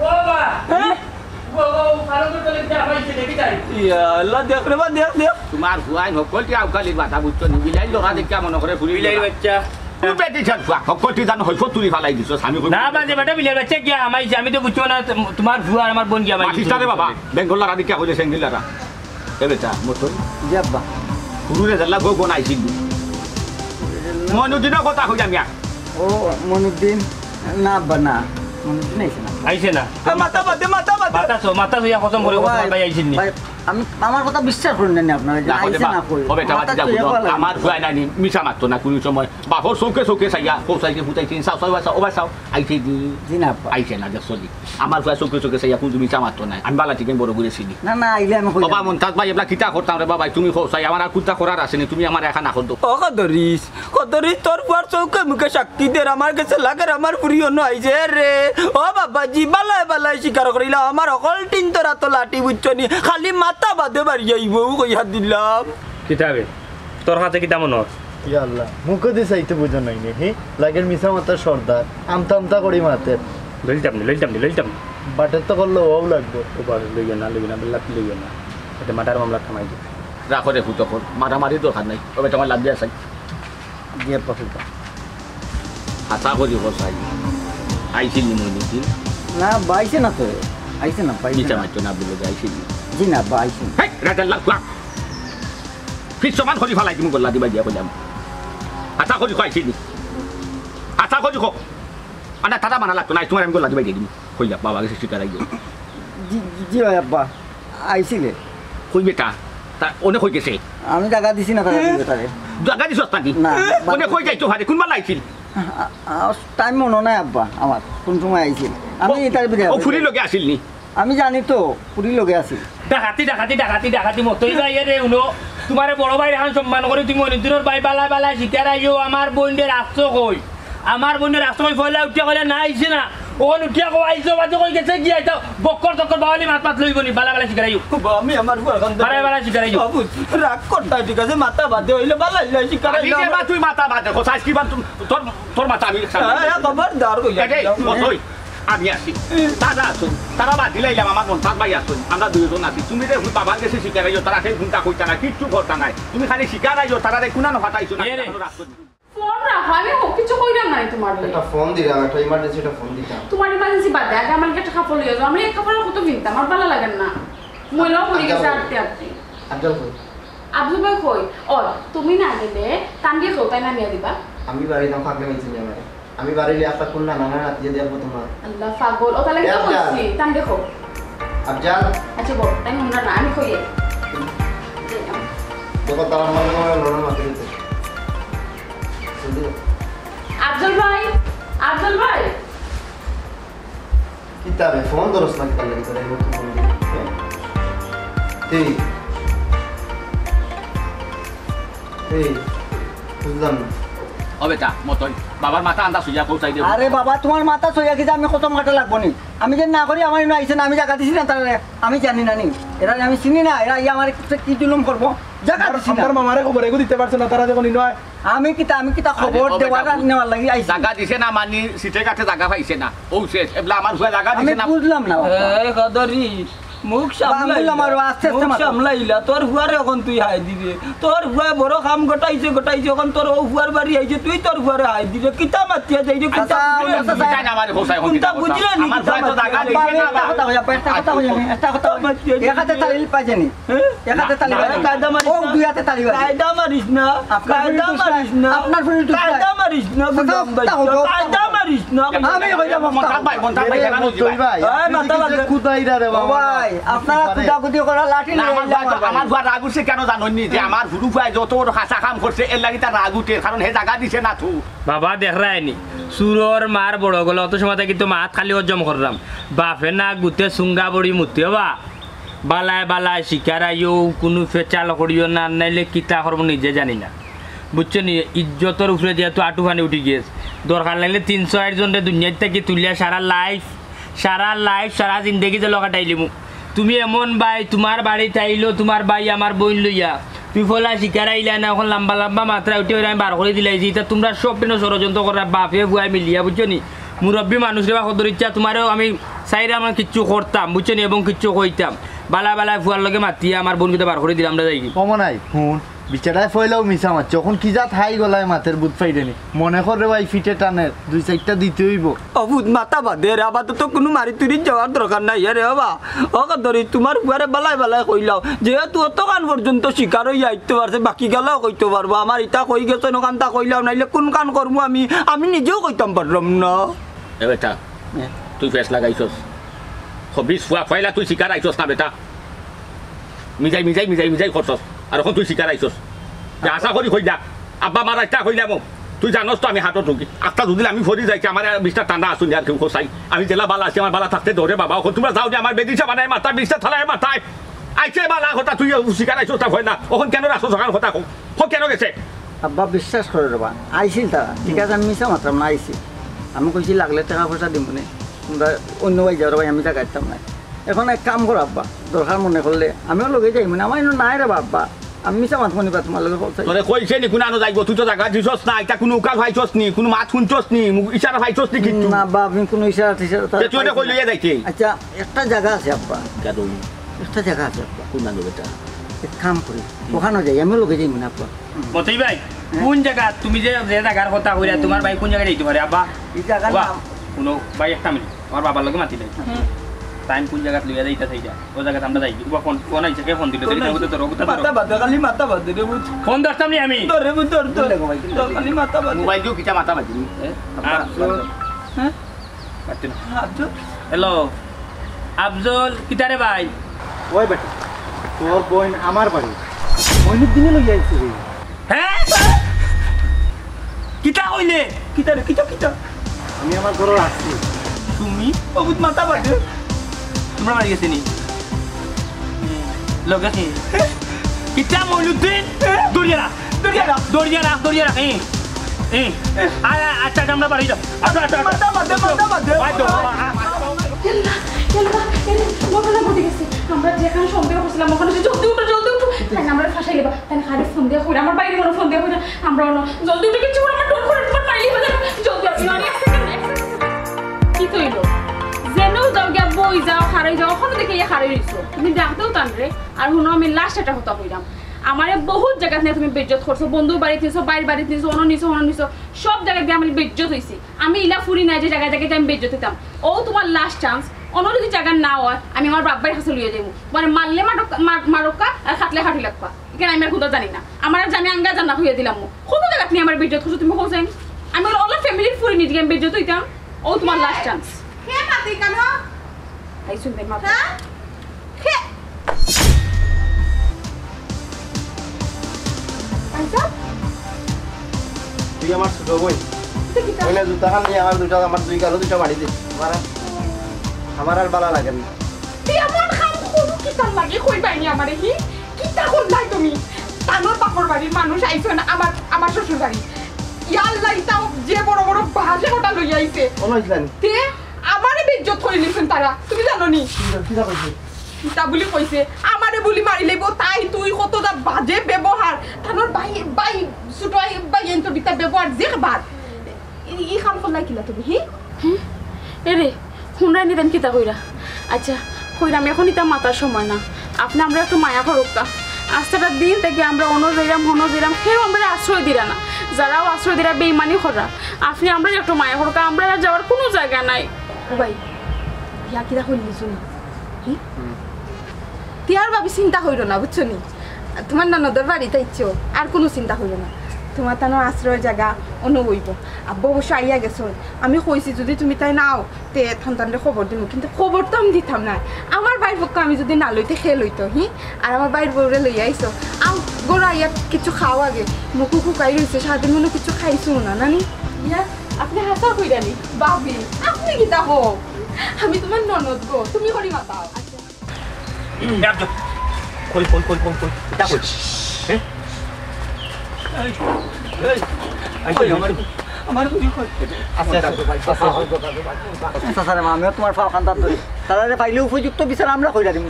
ও বাবা ও ভালো করে চলে যা ভাইছে দেখি যাই ইয়া আল্লাহ দেখ রে বা দেখ তোমার হুয়াই সকলটি আউকালির বাধা বুঝছো নি বিলাই লড়া দেখি মনে করে ফুরি বিলাই বাচ্চা তুমি পেটি ছাড় সকলটি জানো হইছো তুই ফালাই দিছো আমি না বাজে বেটা বিলাই বাচ্চা কি আমাইছে আমি তো বুঝছো না তোমার ভুয়া আর আমার বোন কি আমাইছে মাটিস্টারে বাবা বেঙ্গলারা দিকে কইলে সেঙ্গিলারা এ বেটা মতো জি আব্বা পুরুরে জাল্লা গো বনাইছিল মনুদিনের কথা কই আমি ও মনুদ্দিন না আব্বা না মনুদ্দিন আইছে না আইছে না মাথা বাদে মাথা ইয়া খতম করে কথা ভাই আইছেন নি ভাই আমি আমার কথা বিশ্বাস করেন না আপনারা যে আইছে না কই হবে টাকা দিতে আমার হুয়াই নাই মিছা মাত্র না কোন সময় বাপর চৌকে চাইয়া পৌঁছাইছে ফুটাইছে চাও আইছে জি না আব্বা আইছে না দেখছলি আমার হুয়াই চৌকে চাইয়া কোন মিছা মাত্র নাই আমি বালা ঠিক বড় ঘুরেছিলি না না আইলে আমি কই বাবা মন্তাজ ভাই এবলা কিতা করতাম রে বাবা তুমি পৌঁছাই আমার আর কুত্তা করার আসেনি তুমি আমার একা না করতো ও কদরিস তোর পুয়ার চৌকে মুখে শক্তি দে আমার কাছে লাগে আমার প্রিয় নইছে রে ও বাবাজি বালাই শিকার করিলা আমার অকল টিন তোরা তো লাঠি বুঝছনি খালি মাথা বাদে বাড়ি যাইব কইয়া দিলাম কিতাবে তোর হাতে কিতা মনে হয় ইয়া আল্লাহ মুখে দিয়ে চাইতে বুঝো নাই নি হে লাগের মিছা মাতার সর্দার আমতা করি মাতের লইতাম বাটের তো করলে ও লাগবে ও বাবা লইয়া না বেলা লইয়া না এটা মাটার মামলা থামাই দি রাখো রে ফুটো কর মারামারি দরকার নাই তবে তোমার লাভ দিয়ে চাই জি আব্বা কইতা আশা করি বসাই আইছিল নি মনি দিন না বাইছে না তো আইছে না পাইছে মিছা না মাত্র না বলে আইছিল জি না আব্বা আইছে হেই রাজাল লাগ ফিস সমান করি ফালাই তুমি গল্লা দিবা দিয়া কইলাম আশা করি কইছিল আশা করি কো আনা তারা মানা লাগতো না তোমার আমি গল্লা দিবা দিয়ে দিম কইলা বাবা গেছে শিকার আইও জি জি আব্বা আইছিলে কই বেটা তা ওনে কই গেছে আমি টাকা দিছি না টাকা দিবে তারে জায়গা দিছস নাকি না ওনে কই যাইতো ভারে কোন মালা আইছিল টাইম মনে নাই আব্বা আমার কোন সময় আইছিল আমি তার বিদে ও ফুলি লগে আসিল নি আমি জানি তো পুরি লগে আছি ডাকাতি মতই যাই রে উনো তোমারে বড় ভাই এখন সম্মান করে তুমি অনিদিনের ভাই বালা শিকার আইও আমার বোনদের আসছো কই আমার বোনের আসছো কই ফয়লা উঠিয়া কইলে না আইছে না ওন উঠিয়া কই আইছো বাজে কই গেছে কি আইতো বক্কর বাওয়ালি মাত লইবনি বালা শিকার আইও আমি আমার বালা শিকার আইও রাগ করতা ঠিক আছে মাথা বাদে হইলে বালাই শিকার আমি যে তুই মাথা বাদে কোথায় কি বান তোর মাথা আমি খবরদার কইয়া আমি আসি তারা আসুন তারা বাদ দিলাইলাম আমার মন থাক ভাই আসুন আমরা দুজন আছি তুমি রে বাবার কাছে শিকার আইও তারা সেই ঘুমটা কইতা না কিচ্ছু করতা নাই তুমি খালি শিকার আইও তারা রে কুনা না ফাটাইছো না ফোন রাখো আমি কিছু কইরাম না তোমার একটা ফোন দিলাম একটা ইমার্জেন্সি একটা ফোন দিতাম তোমার ইমার্জেন্সি বাদ দে আগে আমার একটা কাপড় লিয়ে যাও আমি এক কাপড়ের কত কিনতাম আমার ভালো লাগে না মইলাও পড়ে গেছে আটতে আটতে আব্দুল কই আব্দুল ভাই কই ও তুমি না গেলে তানকে কোথায় নামিয়ে দিবা আমি বাড়ি দাম পাগলে মিছিল আমার আমি বাড়িলে একটা কোন না নানা রাত দিয়ে দেব তোমার আল্লাহ পাগল ও তাহলে কি করছি তান দেখো আফজাল আচ্ছা বল তাই আমরা না আমি কই দেখো তারা মনে মনে লড়াই মারতে দিতে আফজল ভাই কিতাবে ফোন ধরছ না কিতাবে তোরা এই মতো ফোন দিই এই বুঝলাম না ও বেটা মতন বাবার মাথা আন্দাজ হইয়া পৌঁছাই দেব আরে বাবা তোমার মাথা সইয়া কি আমি কত মাটা লাগবো নি আমি যে না করি আমার আইছে না আমি জায়গা দিছি না তারা আমি জানি না নি এরা আমি চিনি না এরা আমার কি জুলুম করবো জায়গা দিছি না আমার মামারে খবর এগো দিতে পারছ না তারা যখন নয় আমি কিতা খবর দেওয়ার নেওয়ার লাগি আইছি জায়গা দিছে না মানি সিটে কাটে জায়গা পাইছে না ও শেষ এবলা আমার হুয়া জায়গা আমি দিছে না বুঝলাম না কদরি মুখ সামলাইলা তোর হুয়ারে এখন তুই হাই দিবে তোর হুয়া বড় কাম গটাইছে এখন তোর ও হুয়ার বাড়ি আইছে তুই তোর হুয়ারে হাই দিবে কিতা মাতিয়া যাই রে কিতা তাই না আমার হোসাই হন কোনটা বুঝলে নি আমার হুয়া তো জায়গা দিছে না কথা হইয়া একটা কথা একাতে তালিল পাইছেনি একাতে তালিল কায়দা মারিস ও দুই হাতে তালিল কায়দা মারিস না কায়দা মারিস না আপনার ফুল টুস কায়দা মারিস না কায়দা মারিস না আমি হইয়া মন্তা ভাই তুই ভাই এই মাথা লাগে কুদাইরা রে বাবা ভাই আপনারা কুদাকুদি করা লাঠি না নিয়ে আমার হুয়া রাগ উঠছে কেন জানোনি যে আমার হুরু ভাই যত হাসা কাম করছে এর লাগি তার রাগ উঠে কারণ হে জায়গা দিছে না তু বাবা দেখ রায়নি সুরর মার বড় গেল অত সময় কিন্তু মাত খালি হজম করলাম বাপে না গুতে সুঙ্গা বড়ি মুতে বা বালায় বালায় শিকার আইও কোনো ফেচাল করিও না নাইলে কিতা করবো নিজে জানি না বুঝছো নি ইজ্জতের উপরে যেহেতু আটু ফানি উঠি গিয়েছে দরকার লাগলে 300 জনরে দুনিয়ার থেকে তুলিয়া সারা লাইফ সারা জিন্দগি যে লগাটাইলিমু তুমি এমন ভাই তোমার বাড়িতে আইলো তোমার ভাই আমার বোন লইয়া তুই ফলা শিকার আইলা না এখন লম্বা লম্বা মাত্রা উঠে আমি বার করে দিলাইছি তা তোমরা সব দিন ষড়যন্ত্র করা বাপে বুয়াই মিলিয়া বুঝছো নি মুরব্বী মানুষের বা সদর ইচ্ছা তোমারও আমি চাইরে আমার কিচ্ছু করতাম বুঝছো নি এবং কিচ্ছু কইতাম বালা বালা ফুয়ার লগে মাতিয়া আমার বোনকে বার করে দিলাম আমরা যাই কমন নাই হুন বিচারায় ফয়লাও মিশা মাছ যখন কি জাত হাই গলায় মাছের বুধ ফাইডেনি মনে করে ভাই ফিটে টানের 2-4টা দিতে হইব অবুত মাথা বাদে রে আবার তো কোনো মারি তুরি যাওয়ার দরকার নাই রে বাবা ও কদরি তোমার বুয়ারে বালাই কইলাও যেহেতু অতকান পর্যন্ত শিকার হইয়া আইতে পারছে বাকি গেলেও কইতে পারবো আমার ইটা কই গেছে নকানটা কইলাও নাইলে কোন কান করবো আমি নিজেও কইতাম পারলাম না এ বেটা তুই ফেস লাগাইছস হবিস ফুয়া ফাইলা তুই শিকার আইছস না বেটা মিজাই করছস আর এখন তুই শিকার আইছস আশা করি হই যা আব্বা মারা একটা হইলাম তুই জানোস তো আমি হাতত ঢুকি আটটা যদি আমি ভরি যাইছি আমার বিশটা টানা আসুন আর কেউ খোসাই আমি জেলা বালা আছি আমার বালা থাকতে ধরে বাবা এখন তোমরা যাও যে আমার বেদিসা বানায় মাথায় বিশটা থালায় মাথায় আইছে বালা কথা তুই শিকার আইছস তা হয় না এখন কেন রাখছো সকাল কথা হোক কেন গেছে আব্বা বিশ্বাস করে রবা আইছিল তারা ঠিক আছে আমি মিশা মাত্রাম না আইছি আমি কইছি লাগলে টাকা পয়সা দিব না তোমরা অন্য বাই যাও ভাই আমি টাকা দিতাম না এখন এক কাম করো আব্বা দরকার মনে করলে আমিও লগে যাই মানে আমার নাই রে বাব্বা আমি মিশা মাত মনে তোমার লগে তোরে কইছে নি কোন আনো যাইব তুই তো জায়গা দিছস না এটা কোনো উকাল ভাইছস নি কোনো মাত শুনছস নি ইশারা ভাইছস নি কিছু না বাবা আমি কোনো ইশারা তুই এটা কই লইয়া যাইতে আচ্ছা একটা জায়গা আছে আব্বা গাদুন একটা জায়গা আছে আব্বা কোন আনো বেটা এক কাম করি ওখানে যাই আমি লগে যাই মানে আব্বা মতই ভাই কোন জায়গা তুমি যে জায়গার কথা কইরা তোমার ভাই কোন জায়গায় যাইতে পারে আব্বা এই জায়গা কোনো ভাই একটা মিনিট আমার বাবার লগে মাতি দেয় টাইম কোন জায়গা লইয়া যাইতা থাই যা ও জায়গা আমরা যাই ফোন আইছে কে ফোন দিল দেরি না তো রোগ মাথা বাদে খালি মাথা বাদে রে বুঝ ফোন ধরতাম নি আমি তোরে বুঝ তোর খালি মাথা বাদে মোবাইল দিও কিটা মাথা বাজি হ্যাঁ কাটতে না আব্দুল হ্যালো আফজল কিটারে ভাই ওই বেটা তোর বোন আমার বাড়ি অনেক দিনে লইয়া আইছে রে হ্যাঁ কিটা কইলে কিটা আমি আমার ঘরে আসছি তুমি অবুত মাথা বাদে তোমরা মারি গেছে নি লগে কি কিটা মইলুদ্দিন দৌড়িয়া রাখ আচ্ছা আমরা বাড়ি যাও আচ্ছা মাথা বাদে আমরা যেখানে সন্দেহ করছিলাম ওখানে জলদি উঠো তাই আমরা ফাঁসাই লেবা তাই খালি ফোন দিয়ে কইরা আমার বাইরে কোনো ফোন দিয়ে কইরা আমরা জলদি উঠে কিছু আমার টোন করে তোমার মাইলি বাজে জলদি কি কইলো যেনও যাও গিয়া বই যাও হারাই যাও ওখানে দেখে হারাই রইছো তুমি ডাকতেও টান রে আর হুনো আমি লাস্ট একটা কথা কইলাম আমারে বহুত জায়গা নিয়ে তুমি বেজ্জত করছো, বন্ধু বাড়িতে নিছো, বাইর বাড়িতে নিছো, অন্য নিছো, সব জায়গায় দিয়ে আমি বেজ্জত হইছি। আমি ইলা ফুরি নাই যে জায়গায় জায়গায় আমি বেজ্জত হইতাম। ও তোমার লাস্ট চান্স, অন্য যদি জায়গা না হয় আমি আমার বাবার কাছে লইয়া যাবো, মানে মারলে মারকা আর খাটলে খাটি লাগবা। এখানে আমি আর কোথাও জানি না, আমার জানি আঙ্গা জানা হইয়া দিলাম। কোনো জায়গা নিয়ে আমার বেজ্জত করছো তুমি কোথায়? আমি অল ফ্যামিলির ফুরি নিজে আমি বেজ্জত হইতাম। ও তোমার লাস্ট চান্স। কে মাতি কেন? এই শুনতে মাথা কে আইসা তুই আমার ছোট বোন ওই না জুতা খান নিয়ে আমার দুই গালো দুটো বাড়ি দে আমার আর বালা লাগে না তুই এমন খাম কোনো কিতা লাগে কই বাইনি আমারে কি কিতা করলাই তুমি তানোর বাপর বাড়ির মানুষ আইছো না আমার শ্বশুর বাড়ি ইয়াল্লাহ তাও যে বড় বড় বাজে গোটা লই আইছে ওনাইছলানি তে আমারে বেইজ্জত করে নিছেন তারা তুমি জানো নি কিটা কইছে কিতা বলি কইছে আমারে বলি মারি লইব তাই তুই কতটা বাজে ব্যবহার তানোর বাই ছোট বাই এন্ট বিতা ব্যবহার যে বাদ ই খাম করলাই কিলা তুমি হি এরে শুনরাই নিতেন কিতা কইরা। আচ্ছা কইরা আমি এখন ইতা মাতার সময় না, আপনি আমরা একটু মায়া করুকা। আজটা দিন থেকে আমরা অন্য দিলাম কেউ আমরা আশ্রয় দিরা না, যারাও আশ্রয় দিরা বেইমানি করা। আপনি আমরা একটু মায়া করুকা, আমরা যাওয়ার কোনো জায়গা নাই। ও ভাই ইয়া কিরা কইলি শুনি তিয়ার ভাবি চিন্তা হইল না বুঝছো নি, তোমার ননদের বাড়িতে ইচ্ছো আর কোনো চিন্তা হইল না, তোমার তানো আশ্রয় জায়গা অন্য হইব। আব্বা অবশ্য আইয়া গেছো, আমি কইছি যদি তুমি তাই নাও তে সন্তানরে খবর দিব, কিন্তু খবর তো আমি দিতাম না। আমার বাইর পক্ষ আমি যদি না লইতে খেয়ে লইতো আর আমার বাইর বউরে লইয়া আইসো আও গোড়া ইয়া কিছু খাও আগে মুখু খুকাই রয়েছে সারাদিন মনে কিছু খাইছো না নানি। ইয়া আপনি হাসা কইরানি বাবি আপনি কি তা হোক আমি তোমার ননদ গো তুমি করি মাতাও। একজন কই এটা কই আমার আমিও তোমার পাও খান্তার ধরি তারা পাইলে উপযুক্ত বিচার আমরা কইরা দিমু।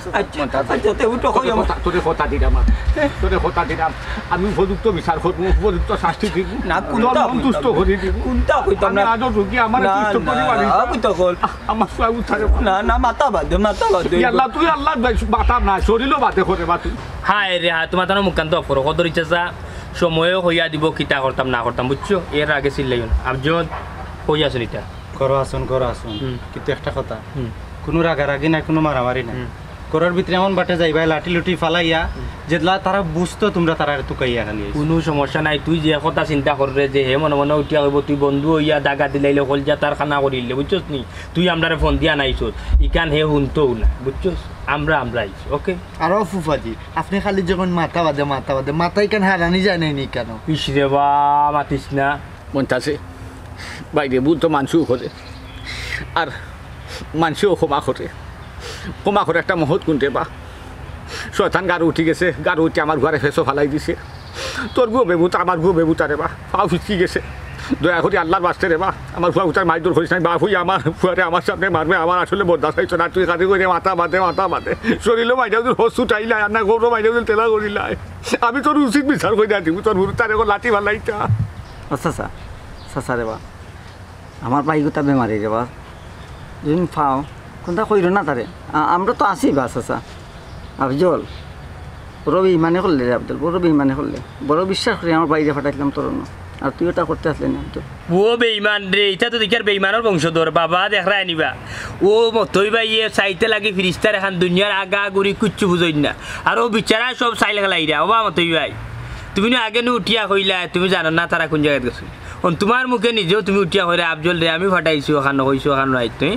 তোদের কথা দিলাম আমি উপযুক্ত বিচার করবো, উপযুক্ত শাস্তি দিব না, সন্তুষ্ট করে দিব। কোনটা কইতাম না আজও রুগী আমার সুস্থ করে পারি কইতা কল আমার সব উঠারে না না মাথা বাদে আল্লাহ তুই আল্লাহ মাথা না শরীরও বাদে করে বা তুই হায় রে হ্যাঁ তোমার তো মুখান্ত অফর কদর ইচ্ছা সময়ও হইয়া দিব কিতা করতাম না করতাম বুঝছো, এর আগে চিল্লাই না আবজন হইয়া আসুন এটা করো আসুন কিন্তু একটা কথা কোনো রাগারাগি নাই, কোনো মারামারি নাই, করার ভিতরে এমন বাটে যাইবা লাঠি লুটি ফালাইয়া যেগুলা তারা বুঝতো তোমরা তারা তুকাইয়া খালি কোনো সমস্যা নাই। তুই যে কথা চিন্তা করবে যে হে মনে মনে উঠিয়া হইব তুই বন্ধু হইয়া দাগা দিলাইলে কলজা তার খানা করিলে বুঝছস নি, তুই আমরা ফোন দিয়া নাইছস ইকান হে শুনতো না বুঝছস, আমরা আইছি ওকে। আরো ফুফাজি আপনি খালি যখন মাথা বাদে মাথায় কেন হারানি যায় নাই কেন? ইসরে বা মাতিস না মনটাছে বাইরে বুঝ তো মানুষও করে আর মানুষও ক্ষমা করে একটা মহৎ কোনটে বা শয়তান গাড়ো উঠি গেছে, গাড়ো উঠে আমার ঘরে ফেসো ফালাই দিছে, তোর গো বেবুতা আমার গো বেবুতা রে বা পাও ফিচকি গেছে, দয়া করে আল্লাহর বাস্তে রে বা আমার ফুয়া উঠার মাইর দূর করিস নাই বা ফুই আমার ফুয়ারে আমার সামনে মারবে, আমার আসলে বরদাস্ত হইতো না, তুই কাঁদে করে মাথা বাঁধে শরীরও মাইজা দিল হস উঠাইলাই আর না গৌরব মাইজা দিল তেলা করিলাই, আমি তোর উচিত বিচার করে দিব, তোর হুরু তার এখন লাঠি ভালাইতা। চাচা রে বা আমার বাইগুতা বেমারি রে বা যদি পাও কোনটা কইর না তারে আমরা তো আছি বা চাচা আফজল বড় বেইমানে করলে রে আব্দুল, বড় বেইমানে করলে বড় বিশ্বাস করে আমার বাইরে ফাটাইলাম তোর আর তুই ওটা করতে আসলে না তো ও বেইমান রে, এটা তো দেখার বেইমানের বংশধর বাবা দেখরা আনিবা ও মতই ভাই চাইতে লাগে ফিরিস্তার এখন দুনিয়ার আগা গুড়ি কুচ্ছু বুঝই না আর ও বিচারা সব চাইলে খেলাইরা ও বা মতই ভাই তুমি না আগে উঠিয়া কইলা তুমি জানো না তারা কোন জায়গায় গেছে, তোমার মুখে নিজেও তুমি উঠিয়া কইরা আফজল রে আমি ফাটাইছো ওখানে কইছো ওখানে নাই, তুমি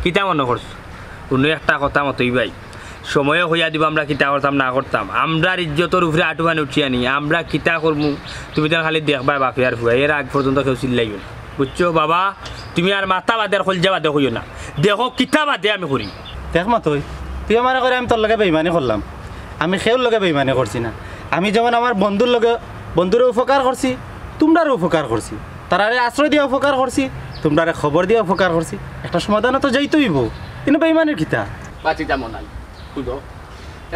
কিতা মনে করছো কোনো একটা কথা মতই ভাই সময়ও হইয়া দিব আমরা কিতা করতাম না করতাম, আমরা ইজ্জতর উপরে আটুয়ানি উঠিয়া নি আমরা কিতা করবো তুমি তো খালি দেখবা বাপি আর ফুয়া, এর আগ পর্যন্ত কেউ চিল্লাইও না বুঝছো বাবা, তুমি আর মাথা বাদে আর খলজা বাদে হইও না, দেখো কিতা বাদে আমি করি দেখ মা তুই আমার করে আমি তোর লগে বেইমানি করলাম, আমি সেওর লগে বেইমানি করছি না, আমি যেমন আমার বন্ধুরও উপকার করছি তোমরারও উপকার করছি, তারারে আশ্রয় দিয়ে উপকার করছি, তোমরারে খবর দিয়ে উপকার করছি, একটা সমাধানও তো যাইতেইব, কিন্তু বেইমানের কিতা বাঁচি যেমন নাই শুধু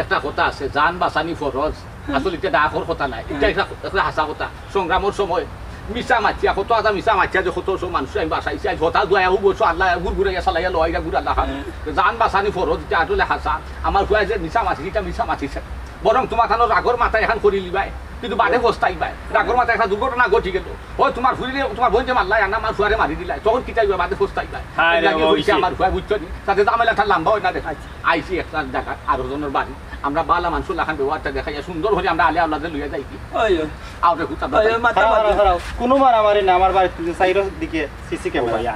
একটা কথা আছে জান বাঁচানি ফরজ, আসলে এটা ডাকর কথা নাই, এটা একটা হাসা কথা, সংগ্রামের সময় মিশা মাছিয়া কত আদা মিশা মাছিয়া যে কত মানুষ আমি বাঁচাইছি আজ হঠাৎ দয়া বলছো আল্লাহ ঘুরাইয়া চালাইয়া লইয়া ঘুরে আল্লাহ জান বাঁচানি ফরজ এটা আসলে হাসা, আমার ফুয়া যে মিশা মাছি এটা মিশা মাছিছে বরং তোমার থানো রাগর মাথায় এখন করি লিবাই কিন্তু বাদে বস্তাই পায় রাগর মাথায় একটা দুর্ঘটনা ঘটি গেল ওই তোমার ফুরিলে তোমার বোন যে মারলাই আনা আমার ফুয়ারে মারি দিলাই তখন কিটাই বাদে বস্তাই পায় আমার ফুয়া বুঝছো নি তাতে জামেলাটা লম্বা হয় না দেখাই আইসি একটা দেখা আরো জনের বাড়ি আমরা বালা মানুষ লাখান ব্যবহারটা দেখাই সুন্দর হলে আমরা আলে আল্লাহ লইয়া যাই কি আউরে হুতা কোনো মারামারি না আমার বাড়িতে সাইডের দিকে সিসি ক্যামেরা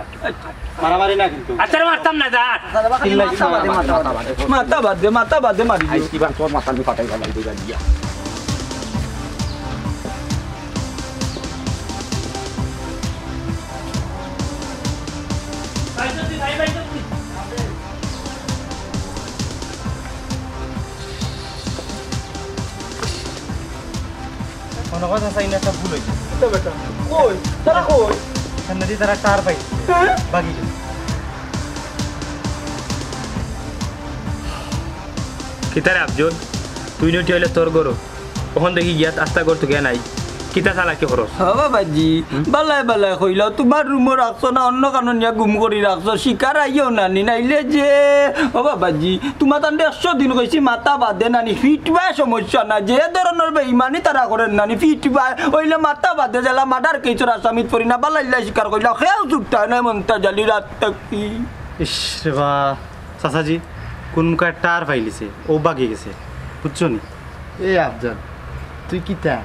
মারামারি না কিন্তু আচ্ছা মারতাম না যা মাথা বাদে মারি আইস কি বা তোর মাথা নি ফাটাই গেল দুইটা দিয়া কোনো কথা চাই না একটা ভুল হয়েছে কই তারা কই নদী তারা টার পাই বাকি কিতারে আফজল তুই নটি হইলে তোর গরো ওখান দেখি গিয়াত আস্তা করতো কে নাই কিতা চালাকি খরচ বাবাজি বালাই বালাই কইলা তোমার রুমও রাখছো না অন্য কারণ নিয়ে গুম করে রাখছো শিকার আইও নানি নাইলে যে ও বাবাজি তোমার তান্ডে 100 দিন কইছি মাথা বাদে নানি ফিটবা সমস্যা না যে ধরনের বেঈমানি তারা করেন নানি ফিটবা ওইলে মাথা বাদে জ্বালা মার্ডার কেছর আসামিত পরি না বালাইলা শিকার কইলা খেয়াল চুটতা না মনটা জালি রাত থাকি ইস রে বা চাচাজি কোন কার টার পাইলিছে ও বাকি গেছে বুঝছো নি এ আফজাল তুই কিতা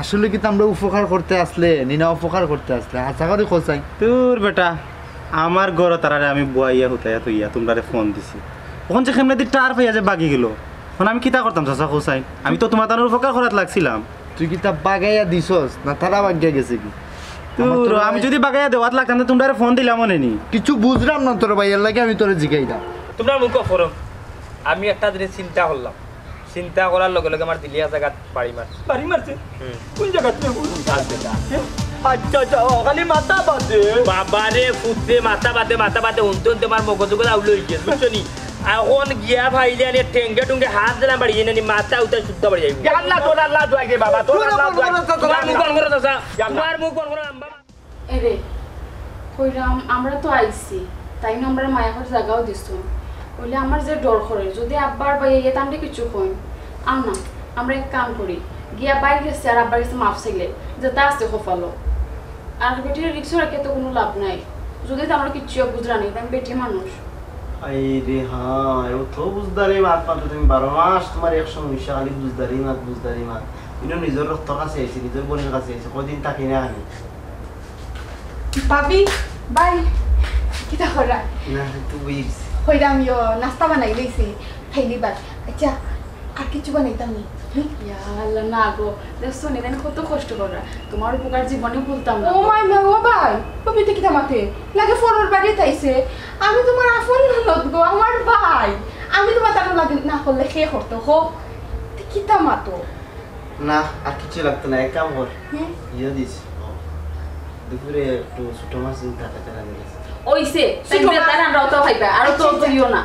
আসলে কি আমরা উপকার করতে আসলে নিনা উপকার করতে আসলে আশা করি খোঁচাই তোর বেটা আমার গড় তারারে আমি বুয়াইয়া হুতাইয়া তুইয়া তোমরা ফোন দিছি ওখান যে খেমনে দি টার পাইয়া যে বাকি গেল এখন আমি কিতা করতাম চাচা খোঁচাই আমি তো তোমার তানোর উপকার করাত লাগছিলাম তুই কিতা বাগাইয়া দিছস না তারা বাগিয়া গেছে কি তোর আমি যদি বাগাইয়া দেওয়াত লাগতাম তো তোমরা ফোন দিলাম মনে নি কিছু বুঝলাম না তোর ভাইয়ের লাগে আমি তোরে জিগাইলাম তোমরা মুখ ফরম আমি একটা জিনিস চিন্তা করলাম চিন্তা করার লগে লগে আমার দিলিয়া জায়গাত বাড়ি মারছে বাড়ি মারছে কোন জায়গাতে আচ্ছা আচ্ছা খালি মাথা বাদে বাবারে ফুটে মাথা বাদে উনতে উনতে আমার মগজুগ আউলে হয়ে গেছে বুঝছো নি এখন গিয়া ভাইলে আনে ঠেঙ্গে টুঙ্গে হাত দিলাম বাড়ি এনে মাথা উঠে শুদ্ধ বাড়ি যাইব আল্লাহ দোয়া দে বাবা তোর আল্লাহ দোয়া তোমার মুখ বন্ধ করো চাচা তোমার মুখ বন্ধ করো আম্মা এরে কইরাম আমরা তো আইছি তাই না আমরা মায়াঘর জায়গাও দিছো বলে আমার যে ডর করে যদি আব্বার বাইয়ে তামলে কিছু কই আম না আমরা এক কাম করি গিয়া বাইরে গেছে আর আব্বার কাছে মাফ চাইলে যে তা আছে খোফালো আর বেটির রিক্সা রাখে তো কোনো লাভ নাই যদি তো আমরা কিছু বুঝরা নেই আমি বেটি মানুষ আই রে হ্যাঁ ও তো বুঝদারি মাত পাতো তুমি 12 মাস তোমার এক সমস্যা খালি বুঝদারি মাত ইনো নিজের রক্ত কাছে আইছে নিজের বোনের কাছে আইছে কদিন তাকি না আনি ভাবি বাই কিতা করা না তুই বুঝিস হইরা আমিও নাস্তা বানাই লইছি খাইলি বাদ আচ্ছা আর কিছু বানাইতাম নি আল্লাহ না গো দেখছো নি দেন কত কষ্ট করা তোমার উপকার জীবনে ভুলতাম না ও মাই মা ও ভাই কবিতে কিতা মাতে লাগে ফোনের বাড়ি তাইছে আমি তোমার আপন ননদ গো আমার ভাই আমি তোমার তার লাগে না করলে খেয়ে করতো হোক কিতা মাতো না আর কিছু লাগতো না এক কাম কর ইয়ে দিস দুপুরে একটু ছোট মাছ টাকা লাগে ওইছে তাই আমরাও তো খাইবা আর তো করিও না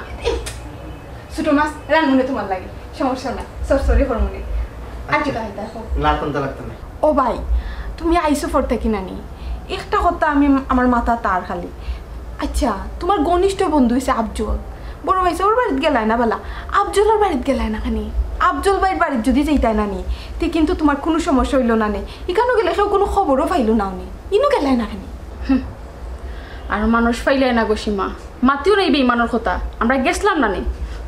ছোট মাছ রান্নুনে তোমার লাগে সমস্যা না সরি হরমোনে আর কি খাইতা হোক না কোনটা লাগতো না ও ভাই তুমি আইসো ফরতে কিনা নি একটা কথা আমি আমার মাথা তার খালি আচ্ছা তোমার ঘনিষ্ঠ বন্ধু হয়েছে আফজল বড় হয়েছে ওর বাড়িতে গেলায় না বলা আফজলের বাড়িতে গেলায় না খানি আফজল ভাইয়ের বাড়িতে যদি যেতাই না নি তে কিন্তু তোমার কোনো সমস্যা হইল না নে এখানেও গেলে কেউ কোনো খবরও পাইলো নাও নি ইনও গেলায় না খানি আর মানুষ পাইলাই না গো সীমা মাতিও নেই বেইমানের কথা আমরা গেছিলাম না নে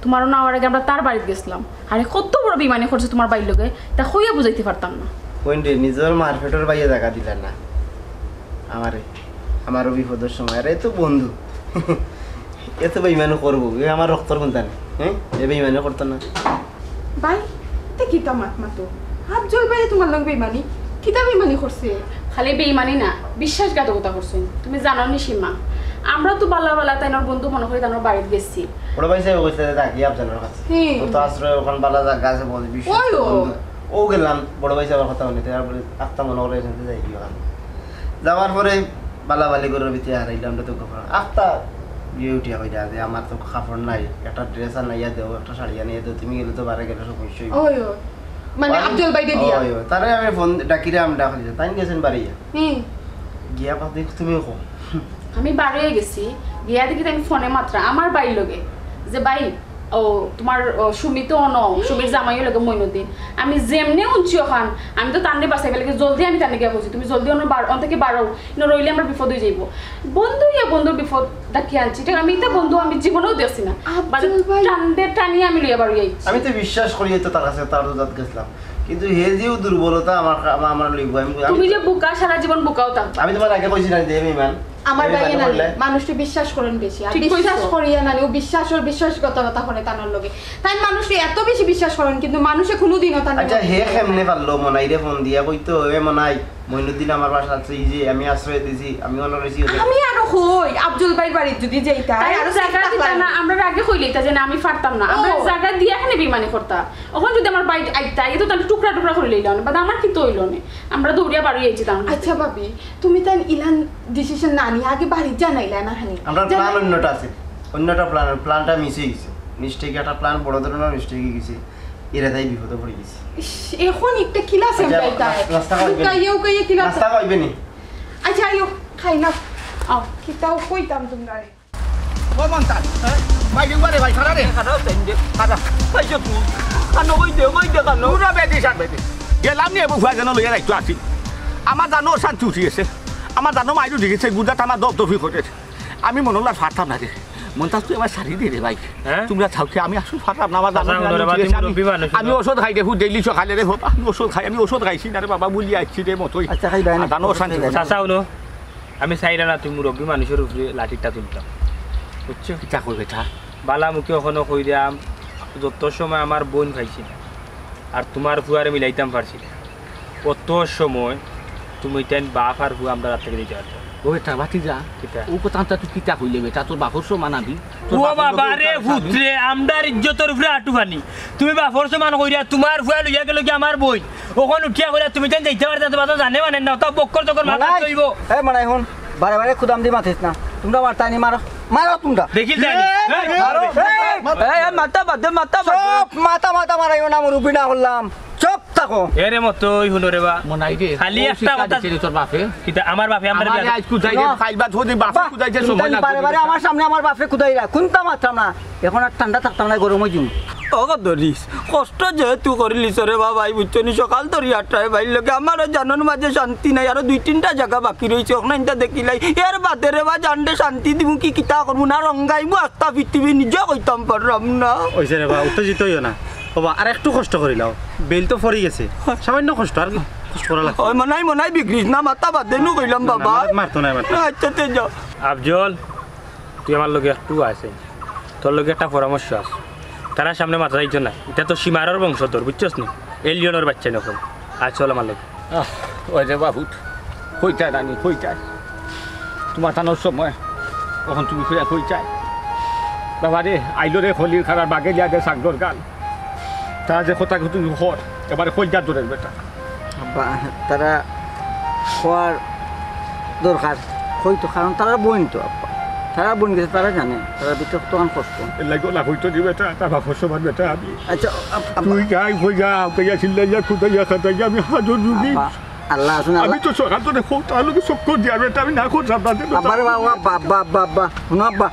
তোমারও না হওয়ার আগে আমরা তার বাড়িতে গেছিলাম আরে কত বড় বেইমানি করছে তোমার বাড়ির লোকে তা হইয়া বুঝাইতে পারতাম না পয়েন্টে নিজের মারফেটের বাইরে জায়গা দিলেন না আমার বিপদের সময় আরে তো বন্ধু এত বেইমানি করবো এ আমার রক্তর কোনটা নেই হ্যাঁ এ বেইমানি করতো না ভাই তে কিতা মাতো আফজল ভাই তোমার লগে বেইমানি কিতা বেইমানি করছে খালি বেইমানি না বিশ্বাসঘাতকতা করছে তুমি জানো নি সীমা আমরা তো বালা তাই ওর বন্ধু মনে করি তার বাড়িতে গেছি বড় ভাই সাহেব কইছে থাকি আফজানের কাছে ও তো আশ্রয় ওখান বালা জায়গা আছে বল বিশ্ব ও গেলাম বড় ভাই সাহেবের কথা বলি তারপরে আত্মা মনে করে এখান থেকে যাই কি যাওয়ার পরে বালাবালি করে ভিতরে হারাইলাম তো আত্মা বিয়ে উঠিয়া কই যে আমার তো কাপড় নাই একটা ড্রেস আর নাইয়া দেও একটা শাড়ি আনিয়ে দেও তুমি গেলে তো বারে গেলে সব সমস্যা হইব ওই মানে আফজল ভাই দে দিয়া ওই তারে আমি ফোন ডাকিরে আমি ডাকলি তাই গেছেন বাড়িয়া গিয়া পাতে তুমি কো আমি বাড়িয়ে গেছি গিয়া দেখি আমি ফোনে মাত্র আমার বাড়ির লোকে যে ভাই ও তোমার সুমিত ন সুমির জামাইও লাগে মইনুদ্দিন আমি যেমনে উঞ্চি ওখান আমি তো তান্নে বাঁচাই লাগে জলদি আমি তান্নে গিয়া বলছি তুমি জলদি অন থেকে বাড়াও না রইলে আমার বিপদ হয়ে যাইব বন্ধু ইয়া বন্ধুর বিপদ ডাকি আনছি ঠিক আমি তো বন্ধু আমি জীবনেও দেখছি না টানতে টানিয়ে আমি লইয়া বাড়ি যাইছি আমি তো বিশ্বাস করি তো তার কাছে তার দুধ গেছিলাম কিন্তু হে যেও দুর্বলতা আমার লইব তুমি যে বুকা সারা জীবন বুকাও থাকবা আমি তোমার আগে কইছি না যে ইমান আমার ভাইয়ে না মানুষটি বিশ্বাস করেন বেশি আর বিশ্বাস করিয়া না ও বিশ্বাসঘাতকতা করে তানোর লগে তাই মানুষটি এত বেশি বিশ্বাস করেন কিন্তু মানুষে কোনোদিনও তা না আচ্ছা হে কেমনে পারলো মনাইরে ফোন দিয়া কইতো এ মনাই মইনুদ্দিন আমার বাসা আছে এই যে আমি আশ্রয় দিছি আমি অনরেছি আমি আরো হই আব্দুল ভাইয়ের বাড়ি যদি যাইতা আর জায়গা দিতা না আমরা আগে কইলেতা যে না আমি পারতাম না আমরা জায়গা দিয়া এখানে বিমানে করতা ওখান যদি আমার বাইক আইতা এই তো তাহলে টুকরা টুকরা করে লইলাম না বাদ আমার কি তো হইলো না আমরা দৌড়িয়া বাড়ি আইছি তার আচ্ছা ভাবি তুমি তাই ইলান ডিসিশন না নিয়ে আগে বাড়ি জানাইলা না হানি আমরা প্ল্যান অন্যটা আছে অন্যটা প্ল্যানটা মিস হয়ে গেছে মিস্টেক একটা প্ল্যান বড় ধরনের মিস্টেক হয়ে গেছে এরা তাই বিপদে পড়ে গেছে এখন একটা কিলাস এমটাইতা কাইও কাইও কিলাস নাস্তা খাইবে নি আচ্ছা আইও খাই না আও কিতাও কইতাম তোমরা ও মন্তান ভাই দিবারে ভাই খারা রে খারা তেন্দে খারা পাইছো তুই কানো কই দে কানো পুরা বেদি সাত বেদি গেলাম নিয়ে বুয়া জানো লইয়া রাখতো আছি আমার জানো শান্তি উঠিয়েছে আমার জানো মাইরু দিয়েছে গুদাত আমার দপদপি করেছে আমি মনলার ফাটাম না রে মন্তাজ তুই আমার শাড়ি দে রে ভাই তোমরা থাকছে আমি আসলে ফাটাম না আমার জানো আমি ওষুধ খাই দেখো ডেইলি সকালে রে আমি ওষুধ খাই আমি ওষুধ খাইছি না রে বাবা বলি আসছি রে মতোই আচ্ছা খাই ভাই জানো শান্তি চাচা হলো আমি চাইরা না তুমি মুরব্বী মানুষের উপরে লাঠিটা তুলতাম বুঝছো কিতা করবে তা বালামুখী ওখানে কই দিয়াম যত সময় আমার বোন খাইছি আর তোমার ফুয়ারে মিলাইতাম পারছি কত সময় তুমি তেন বাপ আর ফুয়া আমরা রাত থেকে দিতে পারতো ও বেটা বাতি যা ও কথা তুই কিতা কইলে বেটা তোর বাপর সমান আবি ও বাবা রে পুত্রে আমদার ইজ্জতের উপরে আটুখানি তুমি বাপর সমান কইরা তোমার ফুয়া লইয়া গেল কি আমার বই ওখানে উঠিয়া কইরা তুমি তেন যাইতে পারতা তো বাবা জানে মানে না তা বক্কর তখন মাথা কইব এ মানে এখন বারে বারে খুদাম দি মাথিস না তোমরা মারতানি মারো তোমরা দেখিল জানি মারো এই মাথা বাদে মাথা মারাইও না মুরুবি না করলাম চুপ থাকো এরে মত ওই হুনো রে বা মনাই রে খালি একটা কথা তোর বাপে কিতা আমার বাপে আমরা আজ কুদাই দে খাইবা ধরি বাপে কুদাই দে সময় না বারে বারে আমার সামনে আমার বাপে কুদাইরা কোনটা মারতাম না এখন আর ঠান্ডা থাকতাম না গরম হই অগা ধরিস কষ্ট যেহেতু করিলিস রে বাবাই বুঝছনি সকাল ধরি 8টায় বাইর লোকে আমার জানার মাঝে শান্তি নাই আর 2-3টা জায়গা বাকি রয়েছে ওখানে ইনটা দেখিলাই এর বাদে রে বা জানতে শান্তি দিমু কি কিতা করবো না রঙ্গাইমু আস্তা পৃথিবী নিজে কইতাম পারলাম না ওইছে রে বা উত্তেজিত হইও না বাবা আর একটু কষ্ট করিলাও বেল তো ফরি গেছে সামান্য কষ্ট আর কষ্ট করা লাগবে ওই মনাই বিক্রিস না মাথা বাদে নু কইলাম বাবা মারতো না আচ্ছা তে যাও আফজল তুই আমার লগে একটু আছে তোর লগে একটা পরামর্শ আছে তারা সামনে মাথা যাইছ না এটা তো সীমারর বংশধর বুঝছস নি এলিয়নের বাচ্চা নকল আজ চল আমার লগে ওই রে বাবু কইতাই রানি কইতাই তোমার টানোর সময় কখন তুমি কইতাই বাবা রে আইলো রে হলির খারাপ বাগে দিয়া দে সাগর গাল তারা যে কথা তুমি হর এবারে কই যা দূরের বেটা তারা খোয়ার দরকার হয়তো কারণ তারা বোন তো তারা বোন গেছে তারা জানে তারা ভিতর তখন কষ্ট লাগো লাভ হইতো দি বেটা তার বাপর সমান বেটা আমি আচ্ছা তুই যাই হই যা কইয়া চিল্লাইয়া খুদাইয়া খাতাইয়া আমি হাজর রুগী আল্লাহ আসুন আমি তো সকাল তো দেখো তাহলে কি চক্কর দিয়া বেটা আমি না খোঁজ আপনাদের আব্বার বাবা শুনো আব্বা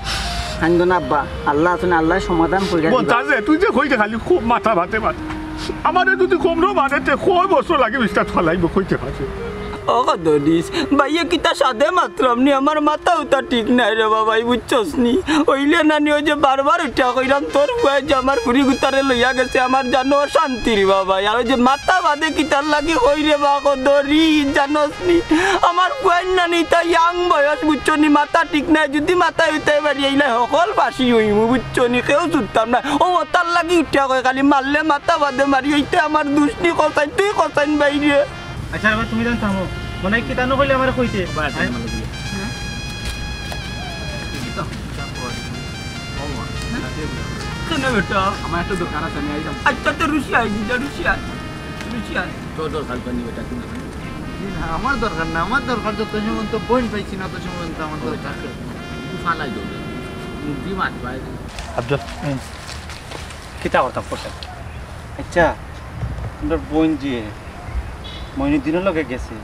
কান্দো না আব্বা আল্লাহ আসুন আল্লাহ সমাধান করে বলতাছে তুই যে কইতে খালি খুব মাথা ভাতে ভাত আমাদের যদি কমরো মানেতে কয় বছর লাগে বিস্তার ফলাইব কইতে পারছে অগা ধরিস ভাইয়া কিতা সাদে মাত্র আপনি আমার মাথা উতা ঠিক নাই রে বাবাই বুঝছস নি ওইলে নানি ওই যে বারবার উঠা কইরাম তোর বয়ে যে আমার পুরি গুতারে লইয়া গেছে আমার জানো শান্তি রে বাবাই আর ওই যে মাথা বাদে কিতার লাগি হই রে বাবা ধরি জানোস নি আমার বয়ে নানি তা ইয়াং বয়স বুঝছো নি মাথা ঠিক নাই যদি মাথা উঠে বাড়ি আইলে সকল ফাঁসি হইমু বুঝছো নি কেউ ছুটতাম না ও তার লাগি উঠা কয় খালি মারলে মাথা বাদে মারি হইতে আমার দুষ্টি কসাই তুই কসাইন বাইরে আচ্ছা বাবা তুমি জান থামো মনে কি তানো কইলে আমারে কইতে কেন বেটা আমার একটা দোকান আছে আমি আইলাম আচ্ছা তো রুশিয়া তোর দরকার পানি বেটা তুমি আমার দরকার না আমার দরকার যত সময় তো বোন পাইছি না তত সময় তো আমার দরকার ফালাই দৌড়ে মুদি মাছ পাই আব্দুল কিতা করতাম পোষা আচ্ছা তোমরা বোন যে মইনুদ্দিনের লগে গেছে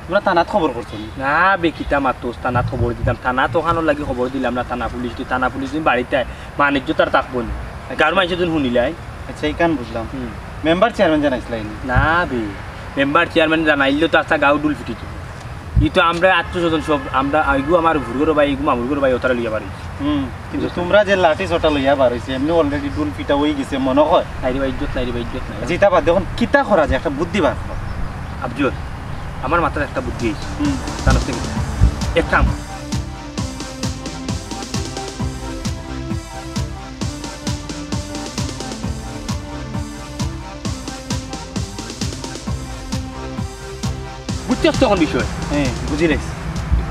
তোমরা থানাত খবর করছো না বেকিতা মাতো থানা খবর দিতাম থানা তো ওখানে লাগি খবর দিলাম না থানা পুলিশ দিন বাড়িতে বাণিজ্য তার থাকবো না গাঁৱৰ মানুহে যোন শুনিলাই আচ্ছা এইখান বুঝলাম মেম্বার চেয়ারম্যান জানাইছিলেন না বে মেম্বার চেয়ারম্যান জানাইলেও তো আচ্ছা গাঁও ডুল ফিটিত ই তো আমরা আত্মস্বজন সব আমরা আইগু আমার ভুরগর ভাই আইগু মামুরগর ভাই ওতারা লিয়া পারি কিন্তু তোমরা যে লাঠি চটা লইয়া বার হয়েছে এমনি অলরেডি ডুল ফিটা হয়ে গেছে মনে হয় নাইরে ভাই ইজ্জত নাই যেটা বাদ দেখুন কিতা করা যায় একটা বুদ্ধি বার করো। আবজুল আমার মাথায় একটা বুদ্ধি আছে জানো তুমি এক কাম বুঝছিস তখন বিষয় হ্যাঁ বুঝি রাখছি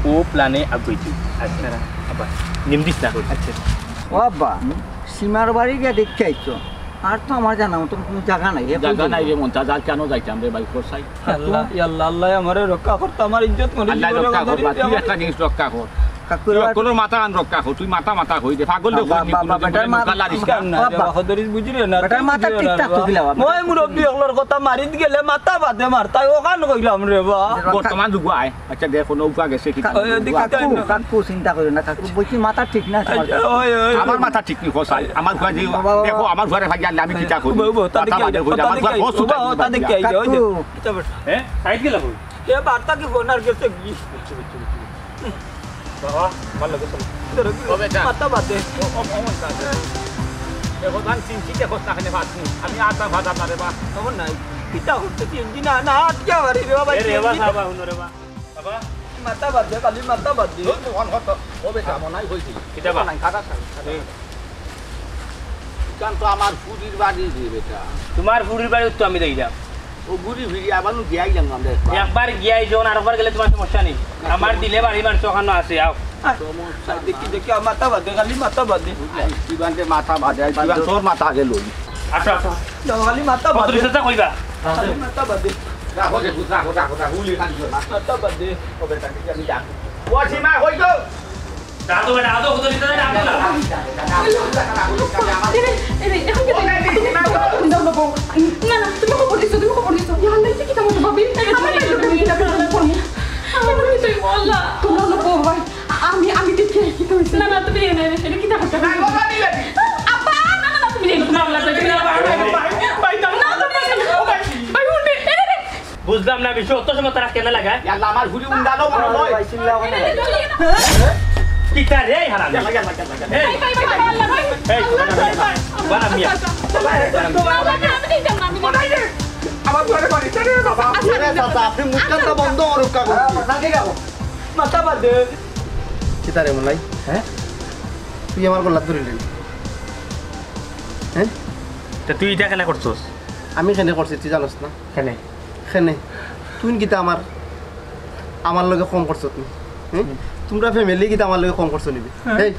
ও প্ল্যানে আগুইছি আচ্ছা আবার নিমদিস না আচ্ছা ও আব্বা সীমার বাড়ি গিয়ে দেখতে আইছো আর তো আমার জানা মতন কোনো জায়গা নাই জায়গা নাই রে মন্তাজ আর কেন যাইতাম রে ভাই কোসাই আল্লাহ আল্লাহ আল্লাহ আমারে রক্ষা করতে আমার ইজ্জত করে আল্লাহ রক্ষা করবা তুই একটা জিনিস রক্ষা কর তোর মাথা আন রক্ষা কর তুই মাথা হই দে পাগল বেটার মাথা ঠিকঠাক তো দিলা মই মুরব্বী হলর কথা মারিত গেলে মাথা বাদে মারতাই ওখান কইলাম রে বা বর্তমান যুগ আয় আচ্ছা দেখো নৌকা গেছে কি কাকু চিন্তা করো না কাকু বলছি মাথা ঠিক না আমার মাথা ঠিক নি কোসাই আমার ঘরে দেখো আমার ঘরে ভাই আমি কিটা করি হ্যাঁ সাইড গেলা বল এ বার্তা কি ফোন আর গেছে কি বাবা ভালো লাগে মাথা বাদে দেখো ধান চিনছি দেখো না খানে ভাত আমি আটা ভাত আপনারে বা খবর নাই কিটা হচ্ছে চিনজি না না আট কে বাড়ি রে বাবা রে বাবা বাবা হুনো রে বাবা মাথা বাদে খালি মাথা বাদে ফোন হতো ও বেটা মনাই হইছি কিটা বা নাই খাটা খাই কারণ তো আমার ফুডির বাড়ি দিয়ে বেটা তোমার ফুড়ির বাড়ি তো আমি দেই দাও ও গুড়ি ভিড়ি আবার গিয়াই যাম আমরা একবার গিয়াই যখন আরেকবার গেলে তোমার সমস্যা নেই আমার দিলে বাড়ি মানুষ ওখানে আছে আও দেখি দেখি মাথা বাদে খালি মাথা বাদে জীবনতে মাথা বাজে জীবন তোর মাথা আগে লই আসো খালি মাথা কত বাদে চেষ্টা কইবা খালি মাথা বাদে রাখো যে রাখো হুলি খালি না মাথা বাদে ও বেটা কি আমি ডাক ও সীমা হই গো দাদু বেটা আদো কত দিতে না দাদু না না তুমি খবর দিছো ইয়াল্লাই কি কাম করতে ভাবি আমি দেখি কি কইছ না না তুমি এনে এনে কি করতে না বাবা দিলে আব্বা না না তুমি এনে তোমার লাগবে না ভাই দাও না ভাই উঠে এনে বুঝলাম না বিষয় অত সময় তারা কেন লাগায় ইয়াল্লা আমার হুলি উন্ডালো মনে হয় কিটা রে হারাম এই বাবা মিয়া আমার ঘরে বাড়ি চলে বাবা এরে চাচা আপনি মুখটা বন্ধ করুক কাকু মাথা বাদে কিতারে মলাই হ্যাঁ তুই আমার গলা ধরিলি হ্যাঁ তা তুই এটা কেন করছস আমি কেনে করছি তুই জানোস না কেন কেনে তুই কিতা আমার লগে কম করছ তুমি হ্যাঁ তোমরা ফ্যামিলি কিতা আমার লগে কম করছো নিবি এই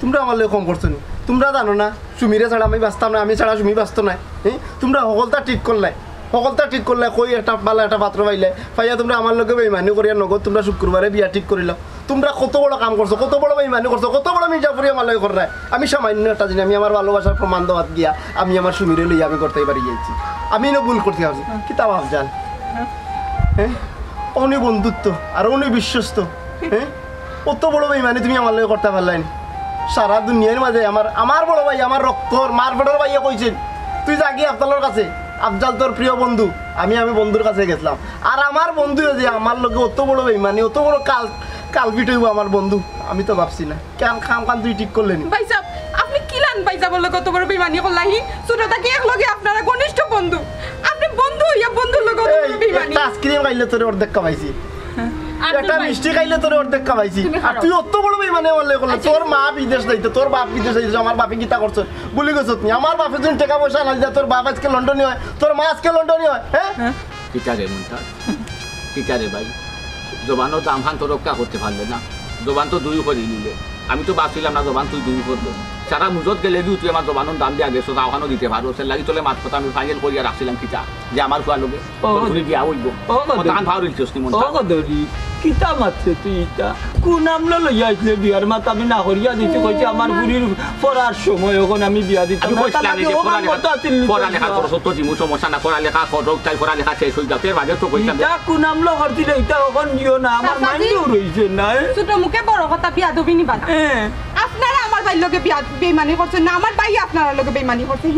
তোমরা আমার লগে কম করছো নি তোমরা জানো না সুমিরে ছাড়া আমি বাঁচতাম না আমি ছাড়া সুমি বাঁচত নাই হ্যাঁ তোমরা সকলটা ঠিক করলে কই একটা বালা একটা পাত্র পাইলে পাইয়া তোমরা আমার লগে বেইমানি করিয়া নগদ তোমরা শুক্রবারে বিয়া ঠিক করিল তোমরা কত বড় কাম করছো কত বড় বেইমানি করছো কত বড় মির্জাপুরি আমার লগে করায় আমি সামান্য একটা জিনিস আমি আমার ভালোবাসার প্রমাণ দেওয়াত গিয়া আমি আমার সুমিরে লইয়া আমি করতেই পারি যাইছি আমি না ভুল করতে পারছি কিতা ভাবজান হ্যাঁ উনি বন্ধুত্ব আর উনি বিশ্বস্ত হ্যাঁ কত বড় বেইমানি তুমি আমার লগে করতে পারলেন সারা দুনিয়ার মাঝে আমার বড় ভাই আমার রক্তর মার বড় ভাইয়া কইছেন তুই যা গিয়ে আফজালের কাছে আফজাল তোর প্রিয় বন্ধু আমি বন্ধুর কাছে গেছিলাম আর আমার বন্ধু যে আমার লোকে অত বড় বেইমানি অত বড় কালপিট হইব আমার বন্ধু আমি তো ভাবছি না কেন খাম তুই ঠিক করলেন ভাই সাহেব আপনি কিলান ভাই সাহেব বলে কত বড় বেমানি করলাহি ছোট থেকে এক লগে আপনারা ঘনিষ্ঠ বন্ধু আপনি বন্ধু ইয়া বন্ধুর লগে কত বড় বেমানি একটা আইসক্রিম খাইলে তোর অর্ধেক কামাইছি একটা মিষ্টি খাইলে তোর অর্ধেক কামাইছি আর তুই অত বড় বেইমানি বললে করলে তোর মা বিদেশ যাইতে তোর বাপ বিদেশ যাইতে আমার বাপে গীতা করছ বলি গেছ তুমি আমার বাপে যদি টাকা পয়সা না তোর বাপ আজকে লন্ডনে হয় তোর মা আজকে লন্ডনে হয় হ্যাঁ টিচারে মন্তাজ টিচারে ভাই জবানোর দাম খান তো রক্ষা করতে পারলে না জবান তো দুই করে নিলে আমি তো ভাবছিলাম না জবান তুই দুই করবো সারা মুজত গেলে দিও তুই আমার জবানোর দাম দিয়া গেছো তাওখানো দিতে পারো সে লাগি চলে মাত কথা আমি ফাইনাল করিয়া রাখছিলাম কিতা যে আমার খোয়া লোকে বিয়া হইব তান ভাও রিলছিস নি মন্তাজ কিতা মারছে তুই ইটা কোন আমলা লইয়া আইছিলে বিয়ার মাত আমি না করিয়া দিতে কইছে আমার বুড়ির পড়ার সময় এখন আমি বিয়া দিতে আমি কইছিলাম যে পড়ালেখা করো সত্য জিমু সমস্যা না পড়ালেখা করো তাই পড়ালেখা শেষ হই যাবে বাদে তো কইছিলাম ইটা কোন আমলা করছিলে ইটা এখন দিও না আমার মাইন্ডও রইছে না ছোট মুখে বড় কথা বিয়া দবি নিবা আপনারা আমার ভাই লগে বিয়া বেইমানি করছেন না আমার ভাই আপনার লগে বেইমানি করছে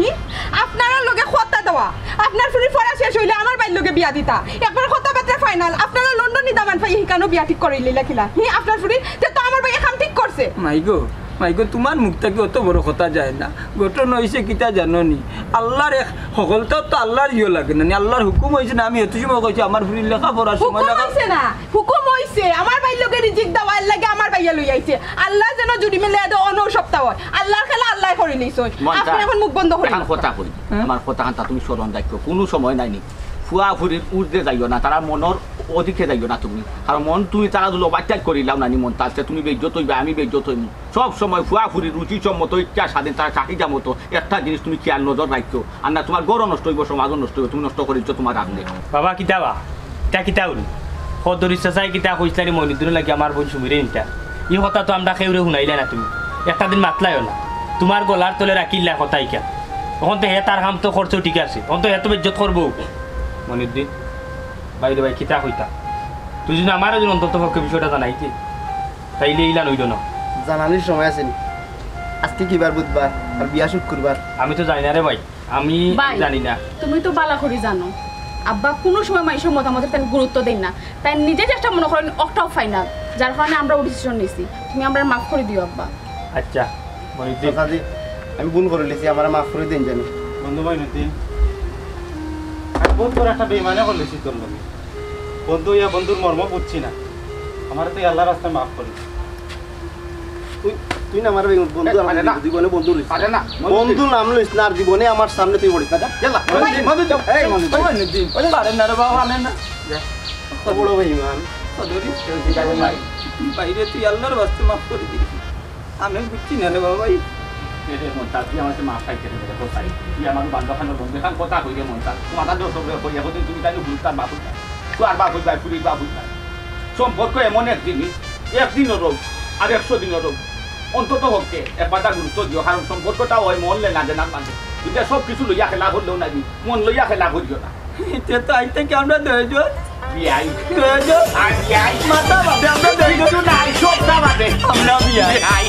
আপনার লগে কথা দেওয়া আপনার ফুরি ফরা শেষ হইলে আমার ভাইয়ের লগে বিয়া দিতা একবার কথাবার্তা ফাইনাল আপনারা লন্ডন নিদামান ভাই হিকানো বিয়া ঠিক করে লিলা খিলা আপনার ফুরি তো আমার ভাই এখন ঠিক করছে মাইগো তোমার মুখ থেকে অত বড় কথা যায় না ঘটনা হয়েছে কিতা জানো নি আল্লাহর এক সকলটা তো আল্লাহর ইয়ে লাগে না আল্লাহর হুকুম হয়েছে না আমি এত সময় কইছি আমার ফুরির লেখা পড়ার সময় হইছে না হুকুম হইছে আমার ভাই লগে রিজিক দেওয়ার লাগে আমার ভাইয়া লই আইছে আল্লাহ যেন জুড়ি মিলে এদ অন সপ্তাহ হয় আল্লাহর খেলা আল্লাহ করে লইছে আপনি এখন মুখ বন্ধ করে এখন কথা কই আমার কথা কান্তা তুমি স্মরণ রাখো কোনো সময় নাইনি ফুয়া ফুরির উর্দে যাইও না তারা মনের অধিকে যাইও না তুমি কারণ মন তুমি তারা দুলো বাচ্চা করিলাম নানি মন তাতে তুমি বেজ্জত হইবে আমি বেজ্জত হইব সব সময় ফুয়া ফুরির রুচি সম্মত ইচ্ছা স্বাধীন তারা চাহিদা মতো একটা জিনিস তুমি খেয়াল নজর রাখছো আর না তোমার গরম নষ্ট হইব সমাজও নষ্ট হইব তুমি নষ্ট করিচ্ছ তোমার রাখলে বাবা কিতাবা তা কিতা হল সদর ইচ্ছা চাই কিতা কইসলারি মনিদুর লাগে আমার বোন সুমিরে নিতা এই কথা তো আমরা খেউরে শুনাইলে না তুমি একটা দিন মাতলাইও না তোমার গলার তলে রাখিলা কথাই কেন তখন তো হে তার কাম তো খরচ ঠিক আছে তখন তো হে তো ইজ্জত করবো মনিদ্দিন বাইরে ভাই কিতা হইতা তুই যদি আমার যদি অন্তত পক্ষে বিষয়টা জানাইতি তাইলে ইলা নইল না জানানির সময় আছে নি আজকে কিবার বুধবার আর বিয়া শুট করবার আমি তো জানি না রে ভাই আমি জানি না তুমি তো বালা করে জানো আব্বা কোনো সময় মাইসের মতামতের তাই গুরুত্ব দেন না তাই নিজে চেষ্টা মনে করেন অকটাও ফাইনাল যার কারণে আমরা ডিসিশন নিছি তুমি আমরা মাফ করে দিও আব্বা আচ্ছা মনিদ্দিন আমি ভুল করে লিছি আমার মাফ করে দিন জানি বন্ধু মঈনুদ্দিন আমি বহুত বড় একটা বেইমানে করলেছি তোর লগে বন্ধু ইয়া বন্ধুর মর্ম বুঝছি না আমার তো আল্লাহর রাস্তায় মাফ করি তুই না আমার বন্ধু আমার জীবনে বন্ধু লইছ পারে না বন্ধু নাম লইছ না আর জীবনে আমার সামনে তুই পড়িস না যা গেলা মধু যাও এই মঈনুদ্দিন ওই পারেন না রে বাবা আনেন না তো বড় ভাই মান বাইরে তুই আল্লাহর রাস্তায় মাফ করে দিবি আমি বুঝছি না রে বাবা ভাই তুই আমাকে মাফ খাইতে দেবে কোথায় তুই আমার বান্ধবানোর বন্ধু এখন কথা কইলে মনটা তোমার দাদু সব কইয়া কইতে তুমি তাই ভুলতার বাবু তুই আর বাবু ভাই ফুলি বাবু সম্পর্ক এমন এক জিনিস একদিনও রোগ আর 100 দিনও রোগ অন্তত হচ্ছে একবারটা গুরুত্ব দিও কারণ সম্পর্কটা ওই মনলে না যে না মানে দুইটা সব কিছু লইয়া খেলা করলেও নাই মন লইয়া খেলা করিও না এটা তো আইতে কি আমরা দয়জন বিয়াই দয়জন আর বিয়াই মাথা বাদে আমরা দয়জন নাই সবটা বাদে আমরা বিয়াই